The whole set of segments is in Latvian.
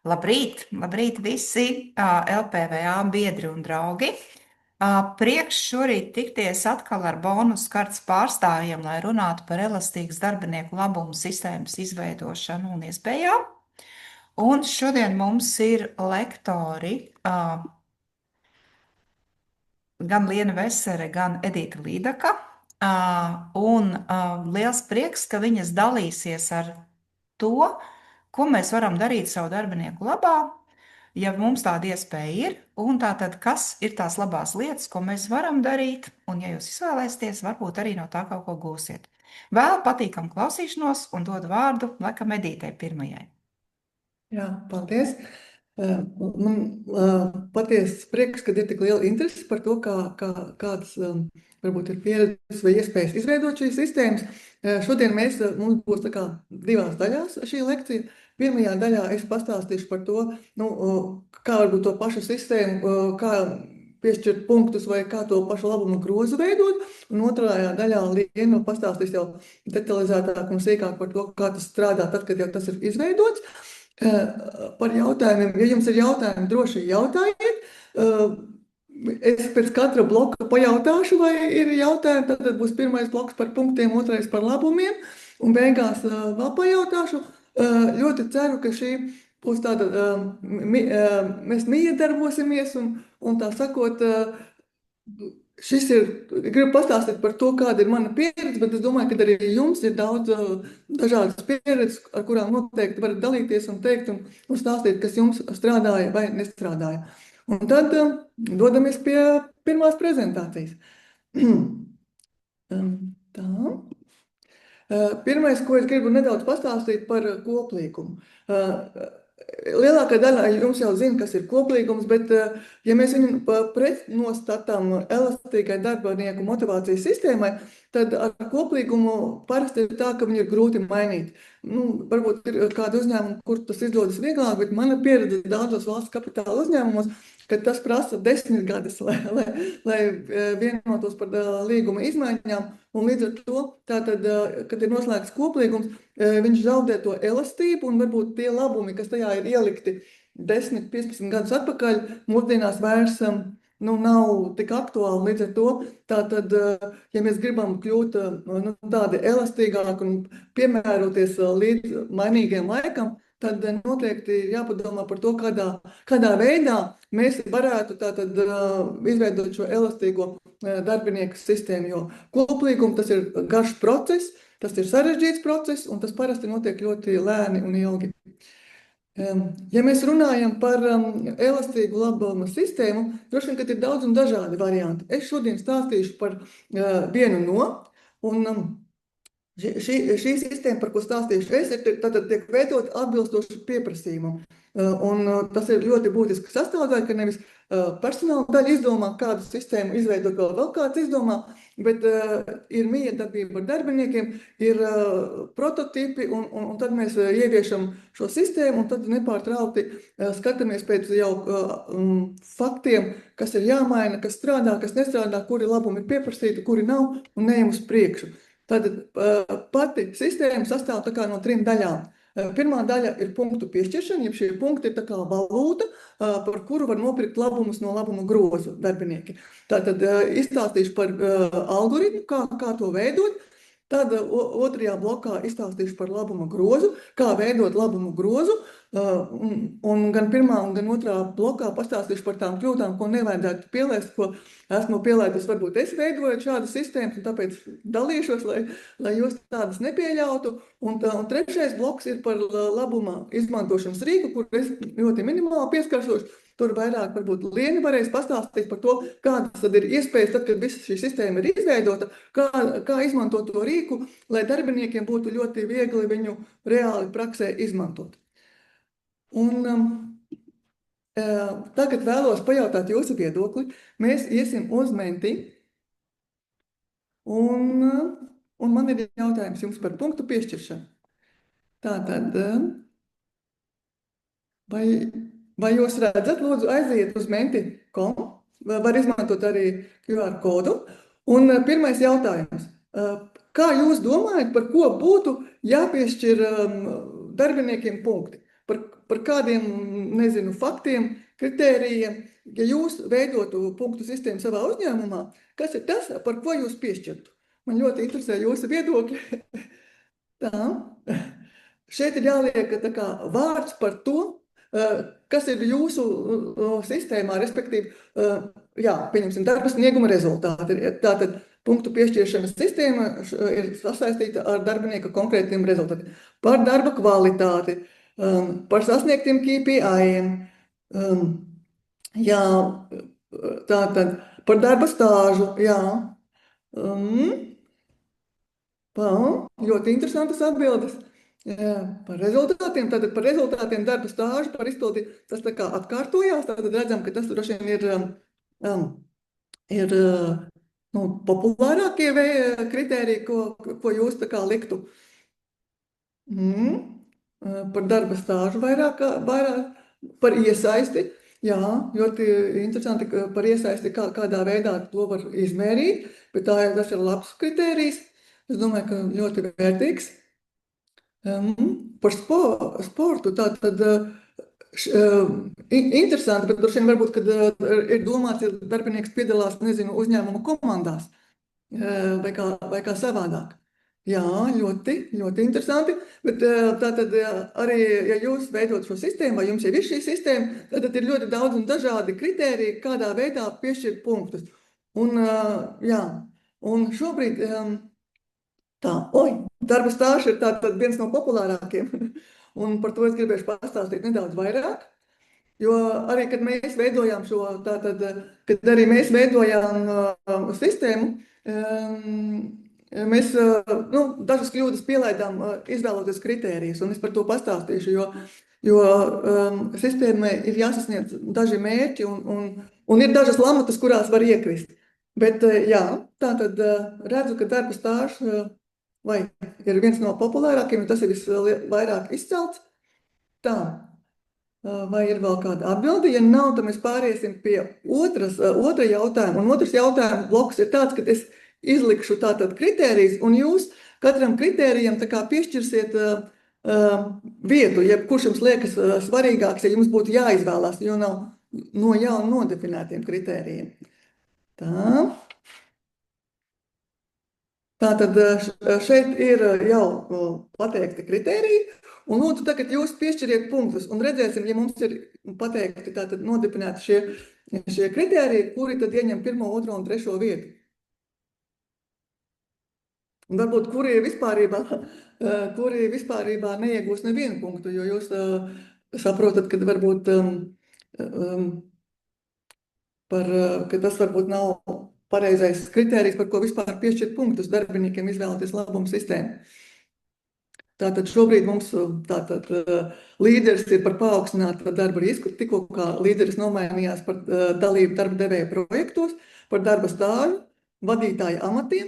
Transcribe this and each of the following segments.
Labrīt visi LPVA biedri un draugi. Prieks šorīt tikties atkal ar bonus kartes pārstāvjiem, lai runātu par elastīgas darbinieku labumu sistēmas izveidošanu un iespējām. Un šodien mums ir lektori gan Liena Vesere, gan Edita Līdaka. Liels prieks, ka viņas dalīsies ar to, ko mēs varam darīt savu darbinieku labā, ja mums tāda iespēja ir, un tātad, kas ir tās labās lietas, ko mēs varam darīt, un ja jūs izvēlēsieties, varbūt arī no tā kaut ko gūsiet. Vēl patīkam klausīšanos un dod vārdu laikam Edītei pirmajai. Jā, paldies. Man patiesi prieks, ka ir tik liela interese par to, kādas varbūt ir pieredzes vai iespējas izveidot šīs sistēmas. Šodien mums būs tā kā divās daļās šī lekcija. Pirmajā daļā es pastāstīšu par to, kā varbūt to pašu sistēmu, kā piešķirt punktus vai kā to pašu labumu grozu veidot. Un otrajā daļā Liena pastāstīs jau detalizētāk un sīkāk par to, kā tas strādā tad, kad jau tas ir izveidots. Par jautājumiem, ja jums ir jautājumi, droši jautājiet. Es pēc katra bloka pajautāšu, vai ir jautājumi, tad būs pirmais bloks par punktiem, otrais par labumiem, un beigās vēl pajautāšu. Ļoti ceru, ka šī būs tāda, mēs miedarbosimies, un tā sakot, gribu pastāstīt par to, kāda ir mana pieredze, bet es domāju, ka arī jums ir daudz dažādas pieredzes, ar kurām noteikti varat dalīties un teikt un stāstīt, kas jums strādāja vai nestrādāja. Un tad dodamies pie pirmās prezentācijas. Tā. Pirmais, ko es gribu nedaudz pastāstīt par koplīgumu. Lielākā daļa jums jau zina, kas ir koplīgums, bet, ja mēs viņu pretnostatām elastīgai darbinieku motivācijas sistēmai, tad ar koplīgumu parasti ir tā, ka viņu ir grūti mainīt. Varbūt ir kādi uzņēmumi, kur tas izdodas vieglāk, bet mana pieredze daudzos valsts kapitāla uzņēmumos, ka tas prasa 10 gadus, lai vienotos par līguma izmaiņām. Un līdz ar to, tātad, kad ir noslēgts koplīgums, viņš zaudē to elastību un varbūt tie labumi, kas tajā ir ielikti 10-15 gadus atpakaļ, mūsdienās vairs nav tik aktuāli. Līdz ar to, tātad, ja mēs gribam kļūt tādi elastīgāki un piemēroties līdz mainīgiem laikam, tad noteikti jāpadomā par to, kādā veidā mēs varētu tātad izveidot šo elastīgo darbinieku sistēmu, jo koplīgums tas ir garš process, tas ir sarežģīts process, un tas parasti notiek ļoti lēni un ilgi. Ja mēs runājam par elastīgu labuma sistēmu, droši vien, ka ir daudz un dažādi varianti. Es šodien stāstīšu par vienu no, un šī sistēma, par ko stāstīšu es, tātad tiek veidot atbilstoši pieprasījumam. Un tas ir ļoti būtiski sastāvdaļa, ka nevis personāla daļa izdomā, kādu sistēmu izveidot vēl kāds izdomā, bet ir miedarbība ar darbiniekiem, ir prototipi, un tad mēs ieviešam šo sistēmu, un tad nepārtraukti skatāmies pēc jau faktiem, kas ir jāmaina, kas strādā, kas nestrādā, kuri labumi ir pieprasīti, kuri nav, un neejam uz priekšu. Tātad pati sistēma sastāv tā kā no 3 daļām. Pirmā daļa ir punktu piešķiršana, ja šie punkti ir tā kā valūta, par kuru var nopirkt labumus no labumu grozu darbinieki. Tātad izstāstīšu par algoritmu, kā to veidot. Tad otrajā blokā izstāstīšu par labuma grozu, kā veidot labumu grozu, un gan pirmā un gan otrā blokā pastāstīšu par tām kļūdām, ko nevajadzētu pielaist, ko esmu pielaidus, varbūt es veidojot šādas sistēmas, un tāpēc dalīšos, lai jūs tādas nepieļautu. Un trešais bloks ir par labuma izmantošanas rīku, kur es ļoti minimāli pieskaršos. Tur vairāk varbūt Liena varēs pastāstīt par to, kādas tad ir iespējas, tad, kad visa šī sistēma ir izveidota, kā izmantot to rīku, lai darbiniekiem būtu ļoti viegli viņu reāli praksē izmantot. Un tagad vēlos pajautāt jūsu viedokli. Mēs iesim uz menti. Un man ir jautājums jums par punktu piešķiršanu. Tātad, vai jūs redzat, lūdzu, aiziet uz menti.com, var izmantot arī QR kodu. Un pirmais jautājums. Kā jūs domājat, par ko būtu jāpiešķir darbiniekiem punkti? par kādiem, nezinu, faktiem, kritērijiem. Ja jūs veidotu punktu sistēmu savā uzņēmumā, kas ir tas, par ko jūs piešķirtu? Man ļoti interesē jūsu viedokļi. Tā. Šeit ir jāliek tā kā vārds par to, kas ir jūsu sistēmā, respektīvi, jā, pieņemsim, darba snieguma rezultāti. Tātad punktu piešķiršanas sistēma ir sasaistīta ar darbinieka konkrētiem rezultātiem. Par darba kvalitāti, par sasniegtiem KPI-iem, jā, tātad par darba stāžu, jā. Ļoti interesantas atbildes. Par rezultātiem, tātad par rezultātiem darba stāžu, par izpildi, tas tā kā atkārtojās, tātad redzam, ka tas droši vien ir populārākie kritēriji, ko jūs tā kā liktu. Par darba stāžu vairāk par iesaisti. Jā, ļoti interesanti par iesaisti, kādā veidā to var izmērīt, bet tas ir labs kritērijs. Es domāju, ka ļoti vērtīgs. Par sportu tātad interesanti, bet droši vien varbūt, kad ir domāts, ja darbinieks piedalās, nezinu, uzņēmuma komandās vai kā savādāk. Jā, ļoti, ļoti interesanti, bet tātad arī, ja jūs veidot šo sistēmu, vai jums jau ir šī sistēma, tad ir ļoti daudz un dažādi kritēriji, kādā veidā piešķirt punktus. Un, jā, un šobrīd darba stāsts ir viens no populārākiem, un par to es gribēšu pastāstīt nedaudz vairāk, jo arī, kad mēs veidojām kad arī mēs veidojām sistēmu, mēs dažas kļūdas pielaidām, izvēloties kritērijus, un es par to pastāstīšu, jo sistēmai ir jāsasniedz daži mērķi, un ir dažas lamatas, kurās var iekrist. Bet jā, tātad redzu, ka darba stāsts ir viens no populārākiem, un tas ir visvairāk izcelts. Tā, vai ir vēl kāda atbilde? Ja nav, tad mēs pāriesim pie otra jautājuma. Un otrs jautājuma bloks ir tāds, ka es izlikšu tātad kritērijas, un jūs katram kritērijam tā kā piešķirsiet vietu, kurš jums liekas svarīgāks, ja jums būtu jāizvēlās, jo nav no jauna nodefinētiem kritērijiem. Tā. Tātad šeit ir jau pateikti kritēriji, un lūdzu tagad jūs piešķiriet punktus, un redzēsim, ja mums ir pateikti, tātad nodefinēti šie kritēriji, kuri tad ieņem 1., 2. un 3. vietu. Un varbūt kuri vispārībā neiegūs nevienu punktu, jo jūs saprotat, ka varbūt ka tas varbūt nav pareizais kritērijs, par ko vispār piešķirt punktus darbiniekiem izvēlēties labumu sistēmu. Tātad šobrīd mums līderis ir par paaugstinātu darba risku, tikko kā līderis nomainījās par dalību darba devēja projektos, par darba stāžu, vadītāju amatiem.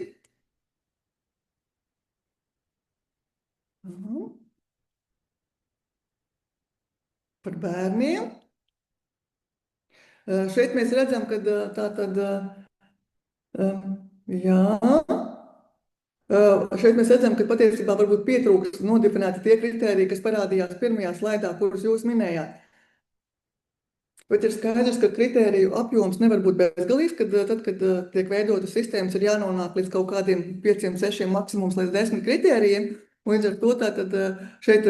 Par bērniem. Šeit mēs redzam, ka šeit mēs redzam, ka patiesībā varbūt pietrūks nodefinēti tie kritēriji, kas parādījās pirmajā slaidā, kurus jūs minējāt. Bet ir skaidrs, ka kritēriju apjoms nevar būt bezgalīgs, kad tiek veidotas sistēmas, ir jānonāk līdz kaut kādiem 5, 6, maksimums līdz 10 kritērijiem. Līdz ar to tātad šeit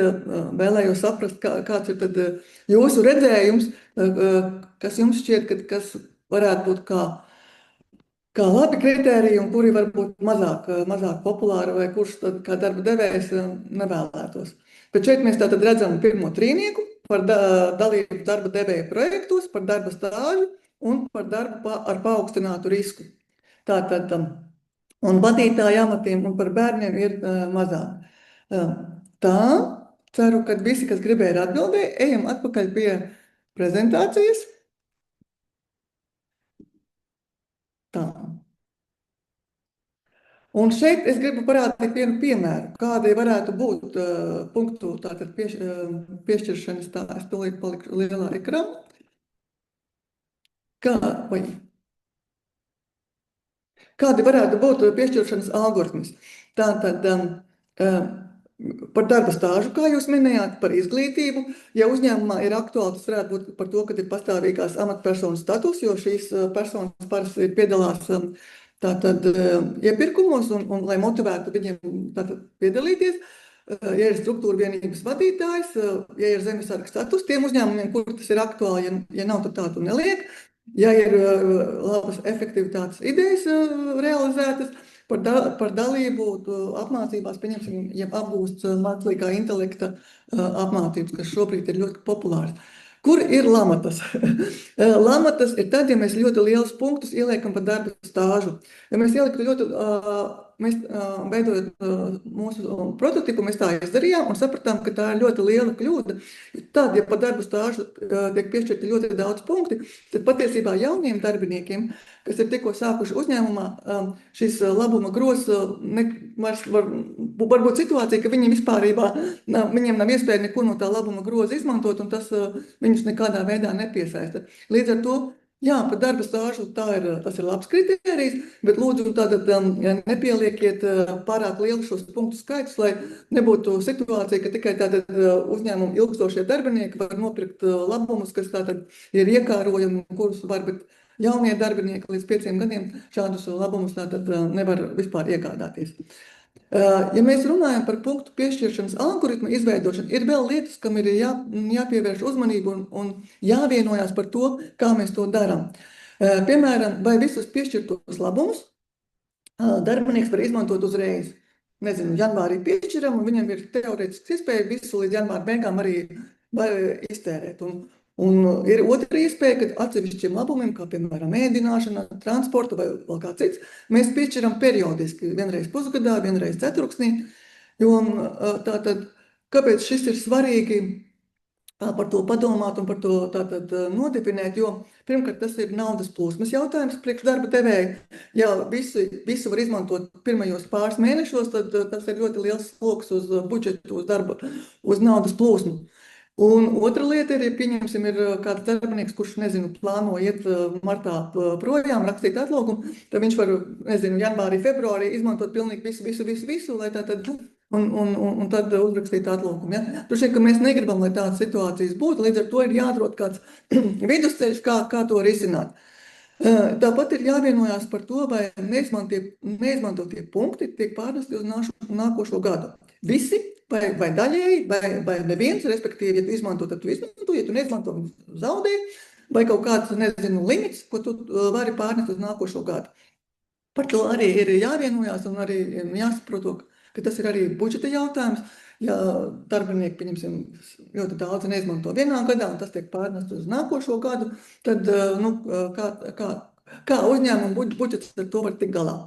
vēlējos saprast, kāds ir tad jūsu redzējums, kas jums šķiet, kas varētu būt kā labi kritēriji un kuri varbūt mazāk populāri vai kurš tad kā darba devējs nevēlētos. Bet šeit mēs tātad redzam pirmo trīnieku par dalību darba devēja projektos, par darba stāžu un par darbu ar paaugstinātu risku. Tātad, un vadītāju amatiem un par bērniem ir mazāk. Tā, ceru, ka visi, kas gribēja atbildēt, ejam atpakaļ pie prezentācijas. Tā. Un šeit es gribu parādīt vienu piemēru, kādai varētu būt punktu tātad piešķiršanas, es tūlīt palikšu lielā ekrāna. Kādi varētu būt piešķiršanas algoritmis? Tātad par darba stāžu, kā jūs minējāt, par izglītību. Ja uzņēmumā ir aktuāli, tas varētu būt par to, ka ir pastāvīgās amatpersonas status, jo šīs personas parasti piedalās tātad iepirkumos un lai motivētu viņiem tātad piedalīties. Ja ir struktūra vienības vadītājs, ja ir zemesarga status, tiem uzņēmumiem, kur tas ir aktuāli, ja nav, tad tādu neliek. Ja ir labas efektivitātes idejas realizētas, par dalību apmācībās, pieņemsim, ja apgūst mākslīgā intelekta apmācības, kas šobrīd ir ļoti populārs. Kur ir lamatas? Lamatas ir tad, ja mēs ļoti lielus punktus ieliekam par darba stāžu. Ja mēs ieliktu ļoti, veidojot mūsu prototipu, mēs tā izdarījām un sapratām, ka tā ir ļoti liela kļūda. Tad, ja par darba stāžu tiek piešķirti ļoti daudz punkti, tad patiesībā jauniem darbiniekiem, kas ir tikko sākuši uzņēmumā, šis labuma gros var būt situācija, ka viņiem vispārībā viņiem nav iespēja neko no tā labuma groza izmantot, un tas viņus nekādā veidā nepiesaista. Līdz ar to, jā, par darba stāžu tas ir labs kritērijs, bet lūdzu tātad nepielieciet pārāk lielu šos punktu skaitus, lai nebūtu situācija, ka tikai tātad uzņēmumu ilgstošie darbinieki var nopirkt labumus, kas tātad ir iekārojumi, kurus varbūt jaunie darbinieki līdz 5 gadiem šādus labumus tātad nevar vispār iegādāties. Ja mēs runājam par punktu piešķiršanas algoritmu izveidošanu, ir vēl lietas, kam ir jāpievērš uzmanību un jāvienojās par to, kā mēs to darām. Piemēram, vai visus piešķirtos labumus darbinieks var izmantot uzreiz. Nezinu, janvārī piešķiram, un viņam ir teorētiski iespēja visu līdz janvāra beigām arī iztērēt. Un ir otra iespēja, kad atsevišķiem labumiem, kā piemēram ēdināšana, transporta vai vēl kā cits, mēs piešķiram periodiski, vienreiz pusgadā, vienreiz ceturksnī. Jo tātad, kāpēc šis ir svarīgi par to padomāt un par to tātad nodefinēt, jo pirmkārt tas ir naudas plūsmas jautājums priekš darba devēja. Ja visu var izmantot pirmajos pāris mēnešos, tad tas ir ļoti liels sloks uz budžetu, uz darba, uz naudas plūsmu. Un otra lieta ir, ja pieņemsim, ir kāds darbinieks, kurš, nezinu, plāno iet martā projām, rakstīt atlūgumu, tad viņš var, nezinu, janvārī, februārī izmantot pilnīgi visu, lai tā tad, un tad uzrakstīt atlūgumu. Ja? Droši vien, ka mēs negribam, lai tādas situācijas būtu, līdz ar to ir jāatrod kāds vidusceļš, kā to risināt. Tāpat ir jāvienojās par to, vai neizmantotie punkti tiek pārnesti uz nākošo gadu. Visi vai daļēji, vai neviens, respektīvi, ja tu izmanto, tad tu izmanto, ja tu neizmanto, zaudē, vai kaut kāds, nezinu, limits, ko tu vari pārnest uz nākošo gadu. Par to arī ir jāvienojās un arī jāsaprot, ka tas ir arī budžeta jautājums. Ja darbinieki, pieņemsim, ļoti daudz neizmanto vienā gadā un tas tiek pārnest uz nākošo gadu, tad kā uzņēmuma budžets ar to var tikt galā.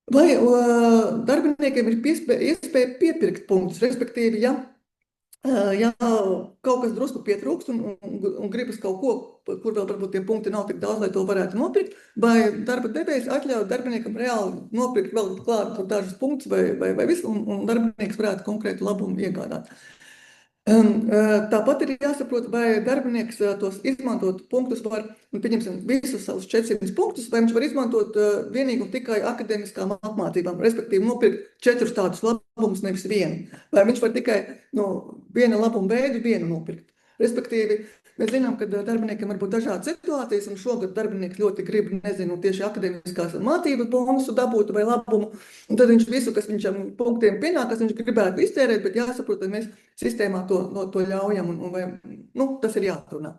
Vai darbiniekiem ir iespēja piepirkt punktus, respektīvi, ja kaut kas drusku pietrūkst un gribas kaut ko, kur vēl varbūt tie punkti nav tik daudz, lai to varētu nopirkt, vai darba devējs atļauj darbiniekam reāli nopirkt vēl klāt dažus punktus vai visu, un darbinieks varētu konkrētu labumu iegādāt. Tāpat ir jāsaprot, vai darbinieks tos izmantot punktus var, pieņemsim, visus savus 400 punktus, vai viņš var izmantot vienīgi un tikai akademiskām apmācībām, respektīvi nopirkt 4 tādus labumus, nevis vienu. Vai viņš var tikai viena labuma veidu vienu nopirkt. Respektīvi, mēs zinām, ka darbiniekiem var būt dažādas situācijas, un šogad darbinieks ļoti grib, nezinu, tieši akademiskās mācības bonusu dabūt vai labumu, un tad viņš visu, kas viņam punktiem pienākas, viņš gribētu iztērēt, bet jāsaprot, ka mēs sistēmā to ļaujam, un tas ir jāatrunā.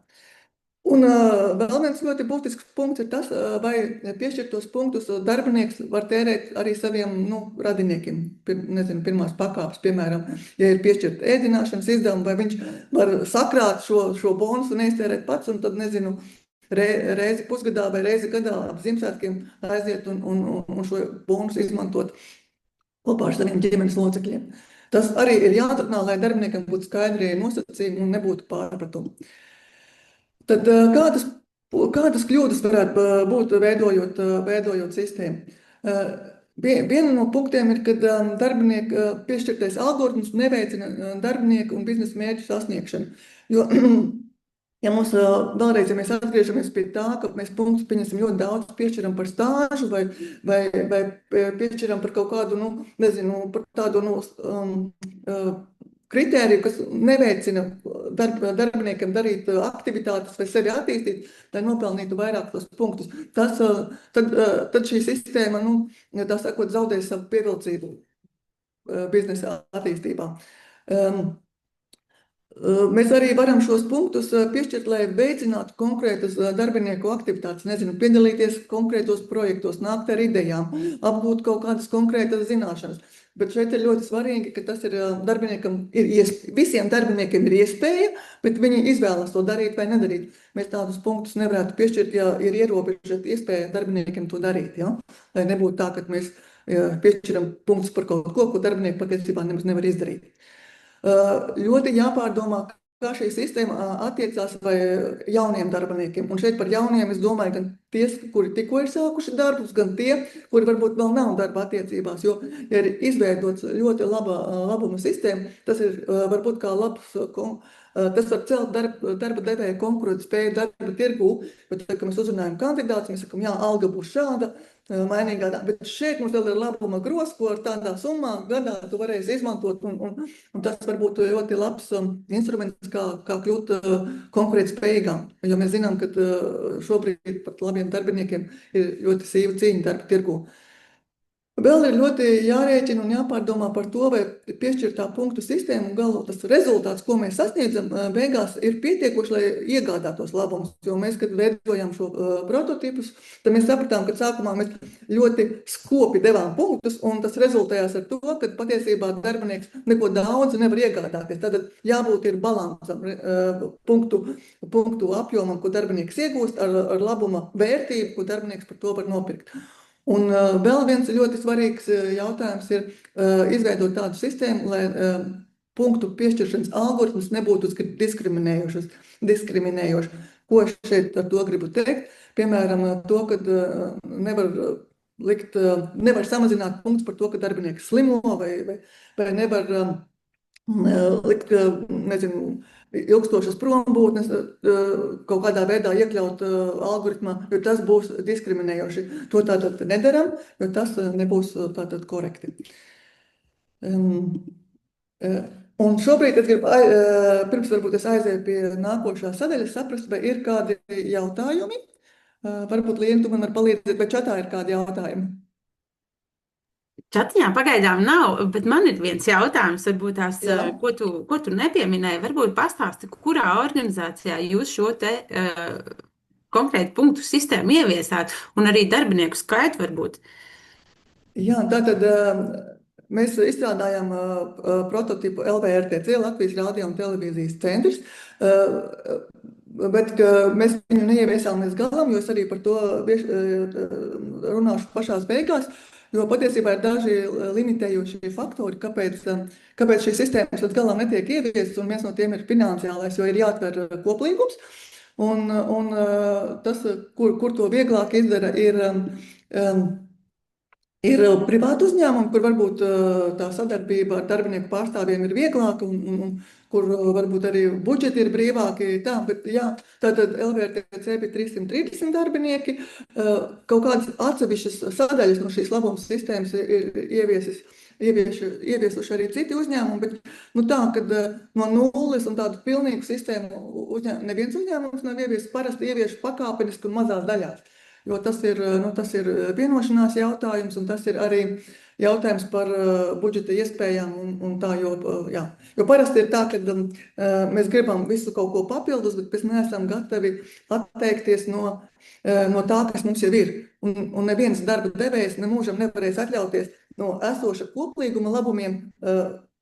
Un vēl viens ļoti būtisks punkts ir tas, vai piešķirtos punktus darbinieks var tērēt arī saviem radiniekiem, nezinu, pirmās pakāpes, piemēram, ja ir piešķirta ēdināšanas izdevuma, vai viņš var sakrāt šo bonusu un neiztērēt pats, un tad, nezinu, reizi pusgadā vai reizi gadā ap Ziemassvētkiem aiziet un šo bonusu izmantot kopā ar saviem ģimenes locekļiem. Tas arī ir jāatrunā, lai darbiniekam būtu skaidri nosacījumi un nebūtu pārpratumu. Tad kādas kļūdas varētu būt veidojot sistēmu? Viena no punktiem ir, kad darbinieka piešķirtais algoritms neveicina darbinieku un biznesa mērķu sasniegšanu. Jo Ja mums vēlreiz, ja mēs atgriežamies pie tā, ka mēs punktus pieņemsim ļoti daudz, piešķiram par stāžu vai piešķiram par kaut kādu, nu, nezinu, par tādu, nu, kritēriju, kas neveicina darbiniekiem darīt aktivitātes vai sevi attīstīt, lai nopelnītu vairāk tos punktus. Tad šī sistēma, nu, tā sakot, zaudēs savu pievilcību biznesa attīstībā. Mēs arī varam šos punktus piešķirt, lai veicinātu konkrētas darbinieku aktivitātes, nezinu, piedalīties konkrētos projektos, nākt ar idejām, apgūt kaut kādas konkrētas zināšanas. Bet šeit ir ļoti svarīgi, ka tas ir darbiniekam, visiem darbiniekiem ir iespēja, bet viņi izvēlas to darīt vai nedarīt. Mēs tādus punktus nevarētu piešķirt, ja ir ierobežota iespēja darbiniekiem to darīt. Ja? Lai nebūtu tā, ka mēs piešķiram punktus par kaut ko, ko darbinieki patiesībā nemaz nevar izdarīt. Ļoti jāpārdomā, kā šī sistēma attiecās vai jauniem darbiniekiem. Un šeit par jauniem es domāju gan tie, kuri tikko ir sākuši darbus, gan tie, kuri varbūt vēl nav darba attiecībās. Jo, ja ir izveidots ļoti labuma sistēma, tas ir varbūt kā labs, tas var celt darba devēja konkurētspēju darba tirgū, bet, kad mēs uzrunājam kandidātus, mēs sakam, jā, alga būs šāda, mainīgā, bet šeit mums vēl ir labuma gros, ko ar tādā summā gadā tu varēsi izmantot, un tas var būt ļoti labs instruments, kā kļūt konkurētspējīgām. Jo mēs zinām, ka šobrīd pat labiem darbiniekiem ir ļoti sīva cīņa darba tirgū. Vēl ir ļoti jārēķina un jāpārdomā par to, vai piešķirtā punktu sistēma un galu tas rezultāts, ko mēs sasniedzam, beigās ir pietiekoši, lai iegādātos labumus. Jo mēs, kad veidojam šo prototipus, tad mēs sapratām, ka sākumā mēs ļoti skopi devām punktus, un tas rezultējās ar to, ka patiesībā darbinieks neko daudz nevar iegādāties. Tad jābūt ir balansam, punktu apjomam, ko darbinieks iegūst, ar labuma vērtību, ko darbinieks par to var nopirkt. Un vēl viens ļoti svarīgs jautājums ir izveidot tādu sistēmu, lai punktu piešķiršanas algoritms nebūtu diskriminējošs. Ko es šeit ar to gribu teikt? Piemēram, to, ka nevar samazināt punktus par to, ka darbinieks slimo vai nevar likt, nezinu, ilgstošas prombūtnes kaut kādā veidā iekļaut algoritmā, jo tas būs diskriminējoši. To tātad nedaram, jo tas nebūs tātad korekti. Un šobrīd es gribu, pirms varbūt es aizēju pie nākošā sadaļas, saprast, vai ir kādi jautājumi. Varbūt, Liena, tu man var palīdzēt, vai čatā ir kādi jautājumi? Čatiņā pagaidām nav, bet man ir viens jautājums, varbūt tās, ko tu nepieminēji. Varbūt pastāsti, kurā organizācijā jūs šo te konkrētu punktu sistēmu ieviesāt, un arī darbinieku skaitu varbūt. Jā, tātad mēs izstrādājām prototipu LVRTC, Latvijas radio un televīzijas centrs, bet mēs viņu neieviesām līdz galam, jo es arī par to runāšu pašās beigās. Jo patiesībā ir daži limitējošie faktori, kāpēc šīs sistēmas līdz galam netiek ieviestas, un viens no tiem ir finansiālais, jo ir jāatver koplīgums. Un tas, kur to vieglāk izdara, ir privāti uzņēmumi, kur varbūt tā sadarbība ar darbinieku pārstāvjiem ir vieglāka un kur varbūt arī budžeti ir brīvāki. Bet jā, tātad LVRTC bija 330 darbinieki, kaut kādas atsevišķas sadaļas no šīs labuma sistēmas ir ieviesuši arī citi uzņēmumi, bet tā, kad no nulles un tādu pilnīgu sistēmu neviens uzņēmums nav ieviesis, parasti ievieš pakāpeniski un mazās daļās. Jo tas ir vienošanās jautājums, un tas ir arī jautājums par budžeta iespējām un tā, jo parasti ir tā, ka mēs gribam visu kaut ko papildus, bet mēs neesam gatavi atteikties no tā, kas mums jau ir. Un neviens darba devējs nemūžam nevarēs atļauties no esoša koplīguma labumiem,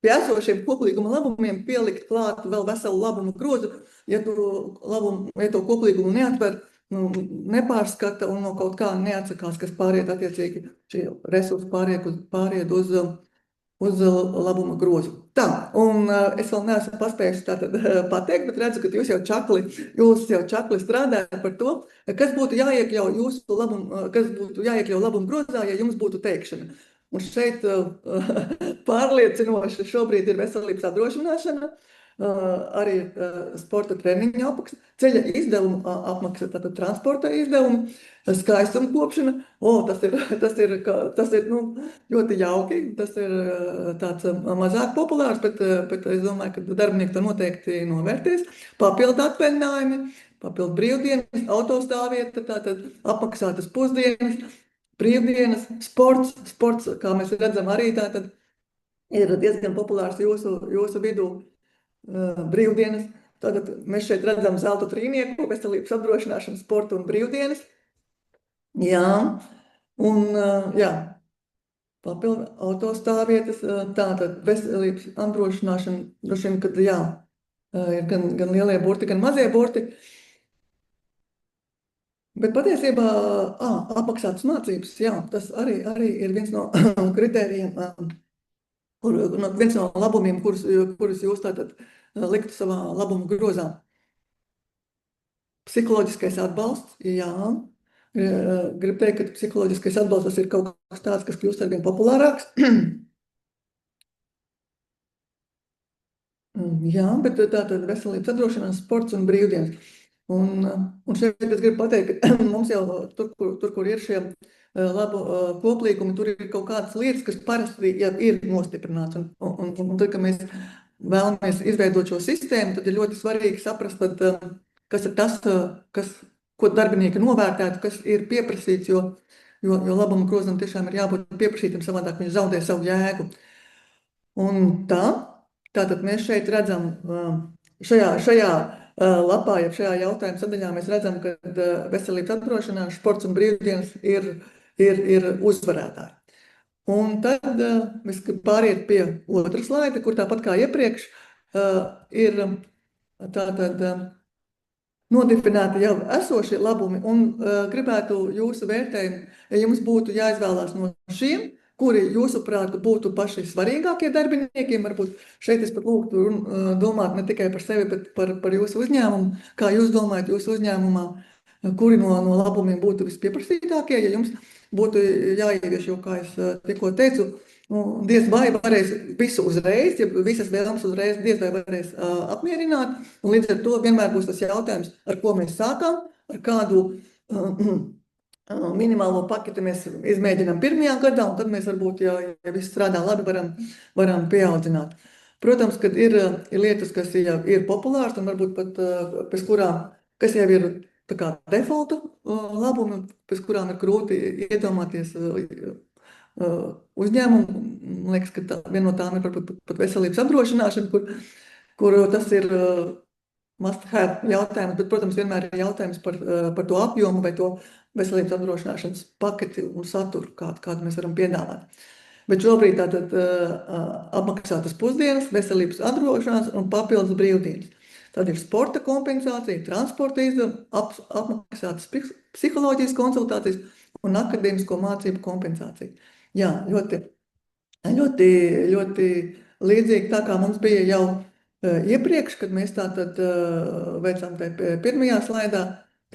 pie esošiem koplīguma labumiem pielikt klāt vēl veselu labumu grozu, ja to koplīgumu neatver, nepārskata un no kaut kā neatsakās, kas pāriet attiecīgi šie resursi pāriet uz labuma grozu. Tā, un es vēl neesmu paspējusi tātad pateikt, bet redzu, ka jūs jau čakli strādājat par to, kas būtu jāiekļauj labuma grozā, ja jums būtu teikšana. Un šeit pārliecinoši šobrīd ir veselības apdrošināšana, arī sporta treniņu apmaksa, ceļa izdevumu apmaksa, tātad transporta izdevumi, skaistuma kopšana. Tas ir nu, ļoti jauki, tas ir tāds mazāk populārs, bet es domāju, ka darbinieki to noteikti novērtēs. Papildu atvaļinājumi, papildu brīvdienas, autostāvvieta, tātad apmaksātas pusdienas, brīvdienas, sports, kā mēs redzam, arī tātad ir diezgan populārs jūsu vidū. Brīvdienas. Tātad mēs šeit redzam zelta trīnieku, veselības apdrošināšanu, sportu un brīvdienas. Jā, un jā, papildu autostāvvietas, tātad veselības apdrošināšana, droši vien, kad jā, ir gan lielie burti, gan mazie burti. Bet patiesībā apmaksātas mācības, jā, tas arī ir viens no kritērijiem, viens no labumiem, kurus jūs tātad liktu savā labumu grozā. Psiholoģiskais atbalsts, jā. Gribu teikt, ka psiholoģiskais atbalsts ir kaut kas tāds, kas kļūst arvien populārāks. Jā, bet tātad veselības apdrošināšana, sports un brīvdienas. Un šeit es gribu pateikt, ka mums jau tur, kur ir šie labu koplīgumi, tur ir kaut kādas lietas, kas parasti jau ir nostiprināts. Un tad, kad mēs vēlamies izveidot šo sistēmu, tad ir ļoti svarīgi saprast, kas ir tas, ko darbinieki novērtētu, kas ir pieprasīts, jo labuma grozam tiešām ir jābūt pieprasītam, savādāk viņš zaudē savu jēgu. Un tātad mēs šeit redzam šajā lapā, ja šajā jautājuma sadaļā mēs redzam, ka veselības apdrošināšana, sports un brīvdienas ir uzvarētāji. Un tad mēs pāriet pie otra slaida, kur tāpat kā iepriekš ir tātad nodefinēti jau esošie labumi un gribētu jūsu vērtējumu, ja jums būtu jāizvēlās no šiem, kuri jūsuprāt būtu paši svarīgākie darbiniekiem. Varbūt šeit es pat lūgtu domāt ne tikai par sevi, bet par jūsu uzņēmumu. Kā jūs domājat jūsu uzņēmumā, kuri no labumiem būtu vispieprasītākie, ja jums būtu jāievieš, jo, kā es tikko teicu, diez vai varēs visu uzreiz, ja visas vēlmes uzreiz diez vai varēs apmierināt. Un līdz ar to vienmēr būs tas jautājums, ar ko mēs sākām, ar kādu minimālo paketi mēs izmēģinām pirmajā gadā, un tad mēs varbūt, ja viss strādā labi, varam pieaudzināt. Protams, kad ir lietas, kas jau ir populārs, un varbūt pat pēc kurām, kas jau ir tā kā defaulta labumi, pēc kurām ir grūti iedomāties uzņēmumu. Man liekas, ka viena no tām ir varbūt pat veselības apdrošināšana, kur tas ir must have jautājums, bet, protams, vienmēr ir jautājums par to apjomu vai to veselības apdrošināšanas paketi un saturu, kādu mēs varam piedāvāt. Bet šobrīd tātad apmaksātas pusdienas, veselības apdrošināšanas un papildus brīvdienas. Tad ir sporta kompensācija, transporta izdevumi, apmaksātas psiholoģijas konsultācijas un akadēmisko mācību kompensācija. Jā, ļoti līdzīgi tā, kā mums bija jau iepriekš, kad mēs tātad veicām pirmajā slaidā,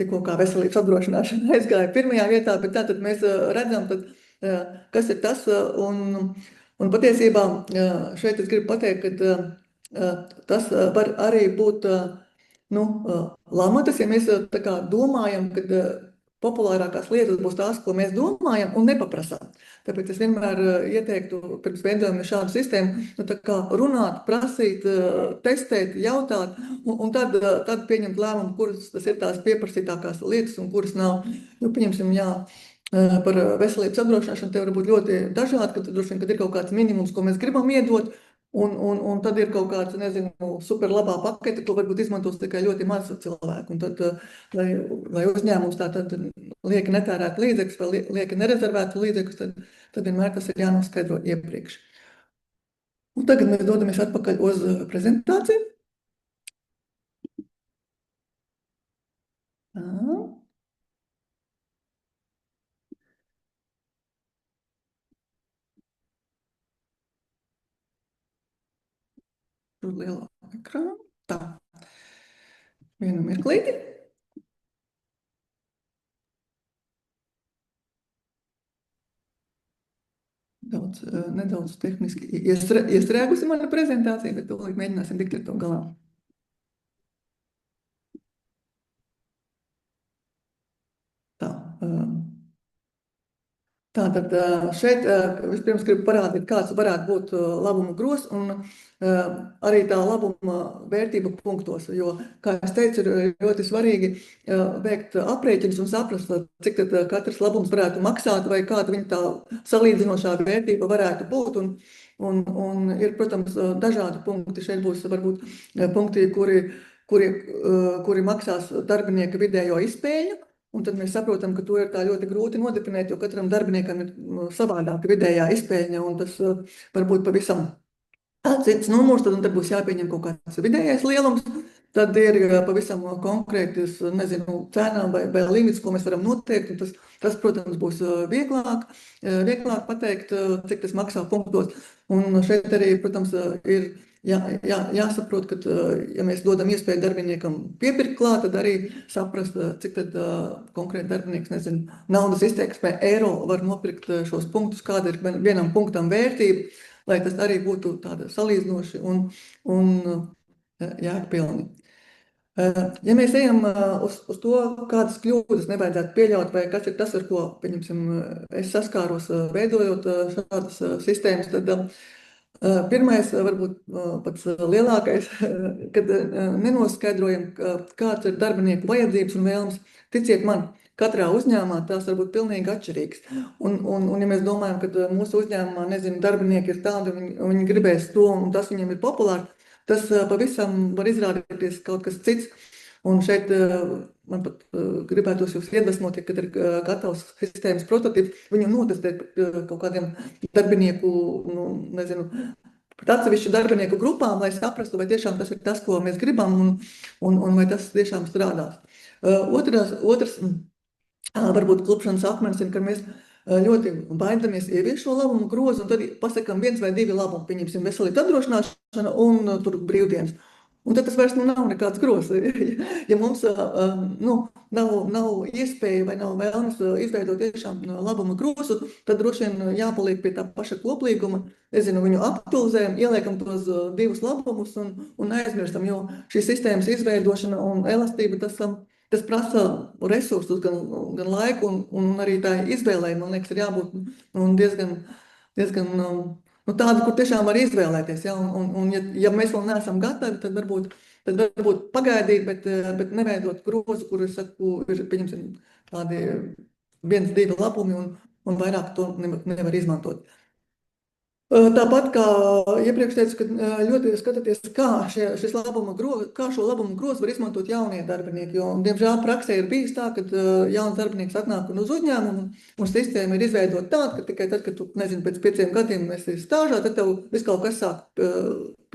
tikko kā veselības apdrošināšana aizgāja pirmajā vietā, bet tātad mēs redzam, kas ir tas, un patiesībā šeit es gribu pateikt, ka tas var arī būt lamatas, ja mēs tā kā domājam, ka populārākās lietas būs tās, ko mēs domājam un nepaprasām. Tāpēc es vienmēr ieteiktu, pirms veidojam šādu sistēmu, tā kā runāt, prasīt, testēt, jautāt, un tad pieņemt lēmumu, kuras tas ir tās pieprasītākās lietas un kuras nav. Pieņemsim, jā, par veselības apdrošināšanu te var būt ļoti dažādi, kad droši vien, kad ir kaut kāds minimums, ko mēs gribam iedot, un tad ir kaut kāds, nezinu, super labā pakete, ko varbūt izmantos tikai ļoti maz cilvēku. Un tad, lai uzņēmums tātad lieki netērēt līdzekļus vai lieki nerezervētu līdzekļus, tad vienmēr tas ir jānoskaidro iepriekš. Un tagad mēs dodamies atpakaļ uz prezentāciju. Uz lielo ekrānu. Tā. Vienu mirklīti. Daudz nedaudz tehniski iestrēgusi mana prezentācija, bet tūlīt mēģināsim tikt ar to galā. Tā. Tātad šeit vispirms gribu parādīt, kāds varētu būt labuma gros un arī tā labuma vērtība punktos, jo, kā es teicu, ir ļoti svarīgi veikt aprēķinus un saprast, cik tad katrs labums varētu maksāt vai kāda viņa tā salīdzinošā vērtība varētu būt. Un ir, protams, dažādi punkti. Šeit būs varbūt punkti, kuri maksās darbinieka vidējo izpēļu. Un tad mēs saprotam, ka to ir tā ļoti grūti nodefinēt, jo katram darbiniekam ir savādāka vidējā izpēļņa, un tas var būt pavisam cits numurs, tad būs jāpieņem kaut kāds vidējais lielums. Tad ir pavisam konkrētas, nezinu, cenām vai limits, ko mēs varam noteikt. Tas, protams, būs vieglāk pateikt, cik tas maksā punktos. Un šeit arī, protams, ir jāsaprot, ka, ja mēs dodam iespēju darbiniekam piepirkt klāt, tad arī saprast, cik tad konkrēti darbinieks, nezinu, naudas izteiksmē eiro var nopirkt šos punktus, kāda ir vienam punktam vērtība, lai tas arī būtu tāda salīdzinoši un jēgpilni. Ja mēs ejam uz to, kādas kļūdas nevajadzētu pieļaut, vai kas ir tas, ar ko, pieņemsim, es saskāros veidojot šādas sistēmas, tad pirmais, varbūt pats lielākais, kad nenoskaidrojam, kāds ir darbinieku vajadzības un vēlmes. Ticiet man, katrā uzņēmumā tās var būt pilnīgi atšķirīgas. Un ja mēs domājam, ka mūsu uzņēmumā, nezinu, darbinieki ir tādi, un viņi gribēs to, un tas viņiem ir populāri, tas pavisam var izrādīties kaut kas cits. Un šeit man pat gribētos jūs iedvesmot, kad ir gatavs sistēmas prototips, viņu notestēt kaut kādiem darbinieku, nezinu, pret atsevišķu darbinieku grupām, lai saprastu, vai tiešām tas ir tas, ko mēs gribam, un vai tas tiešām strādās. Otrs varbūt klupšanas akmens ir, ka mēs ļoti baidamies ieviest šo labumu grozu, un tad pasakam 1 vai 2 labumi, pieņemsim veselības apdrošināšana un tur brīvdienas. Un tad tas vairs nav nekāds grozs. Ja mums nav iespēja vai nav vēlmes izveidot tiešām labuma grozu, tad droši vien jāpaliek pie tā paša koplīguma, nezinu, viņu aktualizējam, ieliekam tos 2 labumus un aizmirstam, jo šī sistēmas izveidošana un elastība, tas prasa resursus, gan laiku, un arī tā izvēlē, man liekas, ir jābūt diezgan tāda, kur tiešām var izvēlēties. Ja? Un ja mēs vēl neesam gatavi, tad varbūt pagaidīt, bet neveidot grozu, kur es saku, ir, pieņemsim, tādi 1, 2 labumi un vairāk to nevar izmantot. Tāpat kā iepriekš teicu, ka ļoti skatāties, kā šo labumu grozu var izmantot jaunie darbinieki, jo, diemžēl, praksē ir bijis tā, ka jauns darbinieks atnāk uz uzņēmumu, un sistēma ir izveidota tāda, ka tikai tad, kad tu, nezinu, pēc 5 gadiem esi stāžā, tad tev viss kaut kas sāk